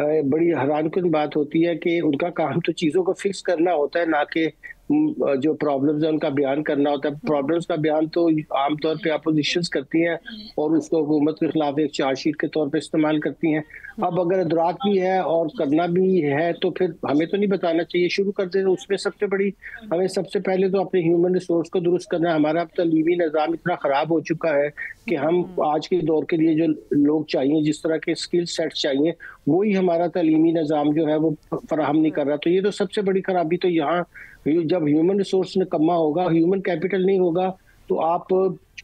बड़ी हैरानकुन बात होती है कि उनका काम तो चीज़ों को फिक्स करना होता है, ना कि जो प्रॉब्लम्स है उनका बयान करना होता है। प्रॉब्लम्स का बयान तो आमतौर पे अपोजिशंस करती हैं और उसको हुकूमत के खिलाफ एक चार्जशीट के तौर पे इस्तेमाल करती हैं। अब अगर इदराक भी है और करना भी है तो फिर हमें तो नहीं बताना चाहिए, शुरू कर देना। उसमें सबसे बड़ी हमें सबसे पहले तो अपने ह्यूमन रिसोर्स को दुरुस्त करना है। हमारा तलीमी निज़ाम इतना ख़राब हो चुका है कि हम आज के दौर के लिए जो लोग चाहिए, जिस तरह के स्किल सेट चाहिए, वही हमारा तलीमी निज़ाम जो है वो फराहम नहीं कर रहा। तो ये तो सबसे बड़ी खराबी तो यहाँ, जब ह्यूमन रिसोर्स निकम्मा होगा, ह्यूमन कैपिटल नहीं होगा, तो आप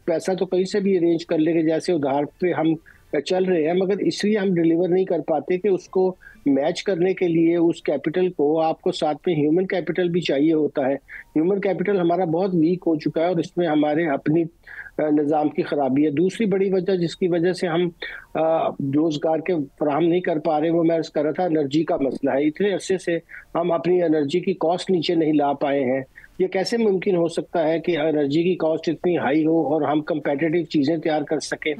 पैसा तो कहीं से भी अरेंज कर लेंगे, जैसे उधार पे हम चल रहे हैं, मगर इसलिए हम डिलीवर नहीं कर पाते कि उसको मैच करने के लिए उस कैपिटल को आपको साथ में ह्यूमन कैपिटल भी चाहिए होता है। ह्यूमन कैपिटल हमारा बहुत वीक हो चुका है और इसमें हमारे अपनी निज़ाम की खराबी है। दूसरी बड़ी वजह जिसकी वजह से हम रोजगार के फराहम नहीं कर पा रहे, वो मैं अर्ज कर रहा था, एनर्जी का मसला है। इतने अरसे से हम अपनी एनर्जी की कॉस्ट नीचे नहीं ला पाए हैं। ये कैसे मुमकिन हो सकता है कि एनर्जी की कॉस्ट इतनी हाई हो और हम कंपेटिटिव चीजें तैयार कर सकें।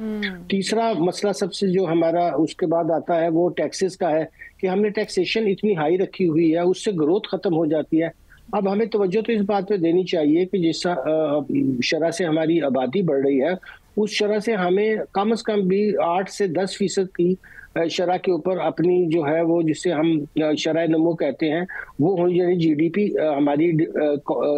तीसरा मसला सबसे जो हमारा उसके बाद आता है वो टैक्सेस का है कि हमने टैक्सेशन इतनी हाई रखी हुई है, उससे ग्रोथ खत्म हो जाती है। अब हमें तवज्जो तो इस बात पे देनी चाहिए कि जिस शरह से हमारी आबादी बढ़ रही है, उस शरह से हमें कम से कम भी 8 से 10% की शरह के ऊपर अपनी जो है वो जिसे हम शरह नमो कहते हैं वो होनी चाहिए। GDP हमारी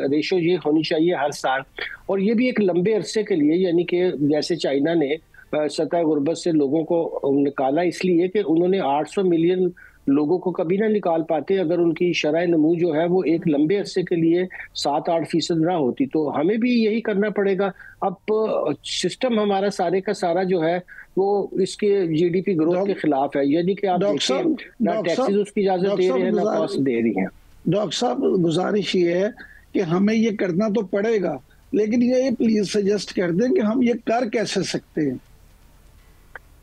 रेशो ये होनी चाहिए हर साल, और ये भी एक लंबे अरसे के लिए, यानी कि जैसे चाइना ने सतह गुर्बत से लोगों को निकाला इसलिए कि उन्होंने 800 मिलियन लोगों को कभी ना निकाल पाते अगर उनकी शरह नमू जो है वो एक लंबे अरसे के लिए 7-8% ना होती। तो हमें भी यही करना पड़ेगा। अब सिस्टम हमारा सारे का सारा जो है वो इसके GDP ग्रोथ के खिलाफ है, यानी कि आप देखिए ना टैक्सेस उसकी इजाजत दे रहे हैं ना कॉस्ट दे रही है। डॉक्टर साहब, गुजारिश ये है कि हमें ये करना तो पड़ेगा, लेकिन ये प्लीज सजेस्ट कर दें कि हम ये कर कैसे सकते हैं।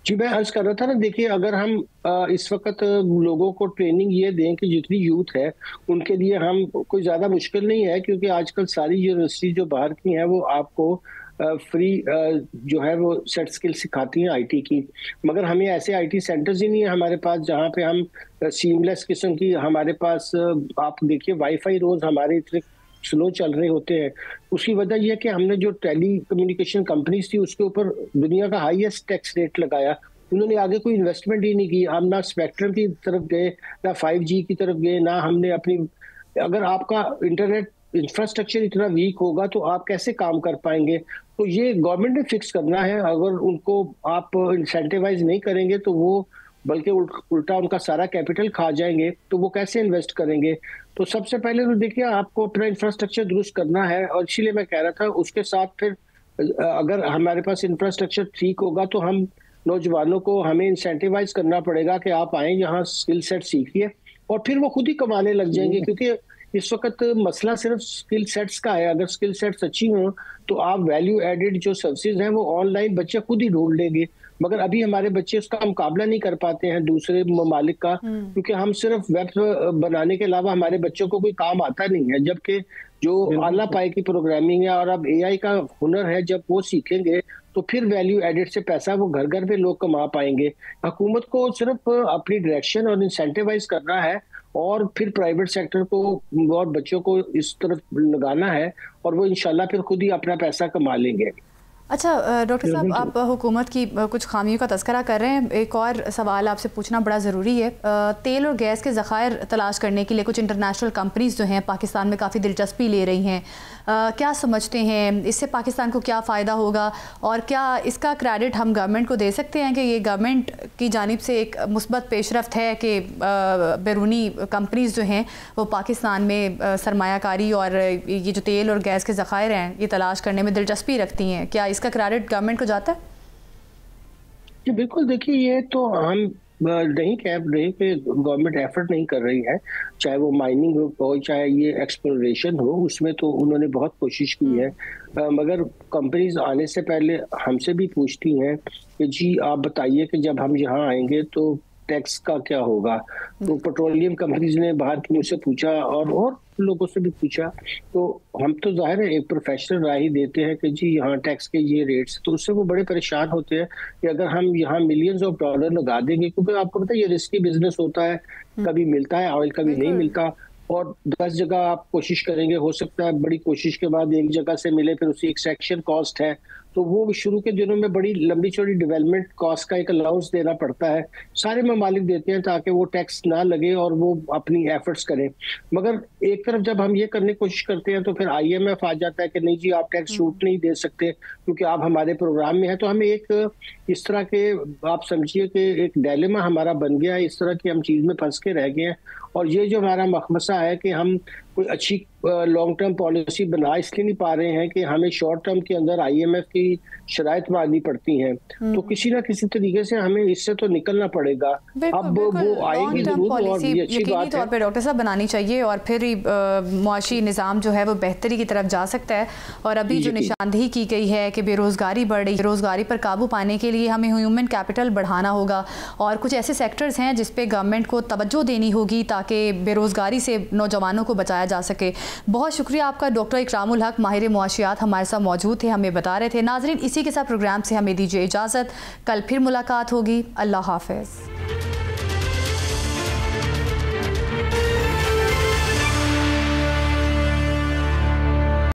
जी, मैं अर्ज कर रहा था ना, देखिए अगर हम इस वक्त लोगों को ट्रेनिंग ये दें कि जितनी यूथ है उनके लिए हम कोई ज़्यादा मुश्किल नहीं है, क्योंकि आजकल सारी यूनिवर्सिटी जो बाहर की हैं वो आपको फ्री जो है वो सेट स्किल सिखाती हैं IT की, मगर हमें ऐसे IT सेंटर्स ही नहीं है हमारे पास जहाँ पे हम सीमलेस किस्म की, हमारे पास आप देखिए वाईफाई रोज हमारे इतने स्लो चल रहे होते हैं। उसकी वजह यह है कि हमने जो टेली कम्युनिकेशन कंपनीज थी उसके ऊपर दुनिया का हाईएस्ट टैक्स रेट लगाया। उन्होंने आगे कोई इन्वेस्टमेंट ही नहीं की। हम ना स्पेक्ट्रम की तरफ गए, ना 5G की तरफ गए, ना हमने अपनी, अगर आपका इंटरनेट इंफ्रास्ट्रक्चर इतना वीक होगा तो आप कैसे काम कर पाएंगे। तो ये गवर्नमेंट ने फिक्स करना है। अगर उनको आप इंसेंटिवाइज नहीं करेंगे तो वो बल्कि उल्टा उनका सारा कैपिटल खा जाएंगे, तो वो कैसे इन्वेस्ट करेंगे। तो सबसे पहले तो देखिए आपको अपना इंफ्रास्ट्रक्चर दुरुस्त करना है, और इसीलिए मैं कह रहा था उसके साथ फिर अगर हमारे पास इंफ्रास्ट्रक्चर ठीक होगा तो हम नौजवानों को हमें इंसेंटिवाइज करना पड़ेगा कि आप आए यहाँ स्किल सेट सीखिए, और फिर वो खुद ही कमाने लग जाएंगे। क्योंकि इस वक्त मसला सिर्फ स्किल सेट्स का है। अगर स्किल सेट्स अच्छी हों तो आप वैल्यू एडेड जो सर्विसेज हैं वो ऑनलाइन बच्चे खुद ही ढूंढ लेंगे। मगर अभी हमारे बच्चे उसका मुकाबला नहीं कर पाते हैं दूसरे ममालिक का, क्योंकि हम सिर्फ वेब बनाने के अलावा हमारे बच्चों को कोई काम आता नहीं है। जबकि जो आला पाए की प्रोग्रामिंग है और अब AI का हुनर है, जब वो सीखेंगे तो फिर वैल्यू एडेड से पैसा वो घर घर पे लोग कमा पाएंगे। हुकूमत को सिर्फ अपनी डायरेक्शन और इंसेंटिवाइज करना है और फिर प्राइवेट सेक्टर को और बच्चों को इस तरफ लगाना है और वो इंशाल्लाह फिर खुद ही अपना पैसा कमा लेंगे। अच्छा डॉक्टर साहब, आप हुकूमत की कुछ खामियों का तज़किरा कर रहे हैं। एक और सवाल आपसे पूछना बड़ा ज़रूरी है। तेल और गैस के ज़खायर तलाश करने के लिए कुछ इंटरनेशनल कंपनीज़ जो हैं पाकिस्तान में काफ़ी दिलचस्पी ले रही हैं। क्या समझते हैं इससे पाकिस्तान को क्या फ़ायदा होगा, और क्या इसका क्रेडिट हम गवर्नमेंट को दे सकते हैं कि ये गवर्नमेंट की जानिब से एक मुस्बत पेशरफ्त है कि बैरूनी कंपनीज़ जो हैं वो पाकिस्तान में सरमायाकारी और ये जो तेल और गैस के ज़खायर हैं ये तलाश करने में दिलचस्पी रखती हैं? क्या इसका क्रेडिट गवर्नमेंट को जाता है? जी बिल्कुल, देखिए ये तो हम नहीं कह रहे कि गवर्नमेंट एफर्ट नहीं कर रही है, चाहे वो माइनिंग हो चाहे ये एक्सप्लोरेशन हो, उसमें तो उन्होंने बहुत कोशिश की है। मगर कंपनीज आने से पहले हमसे भी पूछती हैं कि जी आप बताइए कि जब हम यहाँ आएंगे तो टैक्स का क्या होगा। तो पेट्रोलियम कंपनीज ने बाहर की मुझसे पूछा और लोगों से भी पूछा, तो हम तो जाहिर है एक प्रोफेशनल राय ही देते हैं कि जी यहाँ टैक्स के ये रेट्स, तो उससे वो बड़े परेशान होते हैं कि अगर हम यहाँ मिलियंस ऑफ डॉलर लगा देंगे, क्योंकि आपको पता है ये रिस्की बिजनेस होता है, कभी मिलता है ऑयल कभी नहीं मिलता, और 10 जगह आप कोशिश करेंगे, हो सकता है बड़ी कोशिश के बाद एक जगह से मिले, फिर उसकी एक्सट्रैक्शन कॉस्ट है, तो वो शुरू के दिनों में बड़ी लंबी चौड़ी डेवलपमेंट कॉस्ट का एक अलाउंस देना पड़ता है। सारे ममालिक देते हैं ताकि वो टैक्स ना लगे और वो अपनी एफर्ट्स करें। मगर एक तरफ जब हम ये करने की कोशिश करते हैं तो फिर IMF आ जाता है कि नहीं जी आप टैक्स छूट नहीं दे सकते क्योंकि आप हमारे प्रोग्राम में है। तो हमें एक इस तरह के आप समझिए कि एक डायलेमा हमारा बन गया है, इस तरह की हम चीज में फंस के रह गए हैं। और ये जो हमारा मखमसा है कि हम कोई अच्छी लॉन्ग टर्म पॉलिसी बना इसलिए नहीं पा रहे हैं कि हमें शॉर्ट टर्म के अंदर IMF की शराइत माननी पड़ती हैं, तो किसी ना किसी तरीके से हमें इससे तो निकलना पड़ेगा। अब वो आएगी जरूर और ये अच्छी बात है, पे डॉक्टर साहब बनानी चाहिए और फिर ही मुआशी निज़ाम जो है वो बेहतरी की तरफ जा सकता है। और अभी जो निशानदेही की गई है कि बेरोज़गारी बढ़ रही है, बेरोज़गारी पर काबू पाने के लिए हमें ह्यूमन कैपिटल बढ़ाना होगा और कुछ ऐसे सेक्टर्स हैं जिस पे गवर्नमेंट को तवज्जो देनी होगी ताकि बेरोज़गारी से नौजवानों को बचाया जा सके। बहुत शुक्रिया आपका डॉक्टर इकरामुल हक, माहिर मुआशियात, हमारे साथ मौजूद थे, हमें बता रहे थे। नाज़रीन, इसी के साथ प्रोग्राम से हमें दीजिए इजाज़त, कल फिर मुलाकात होगी। अल्लाह हाफ़िज़।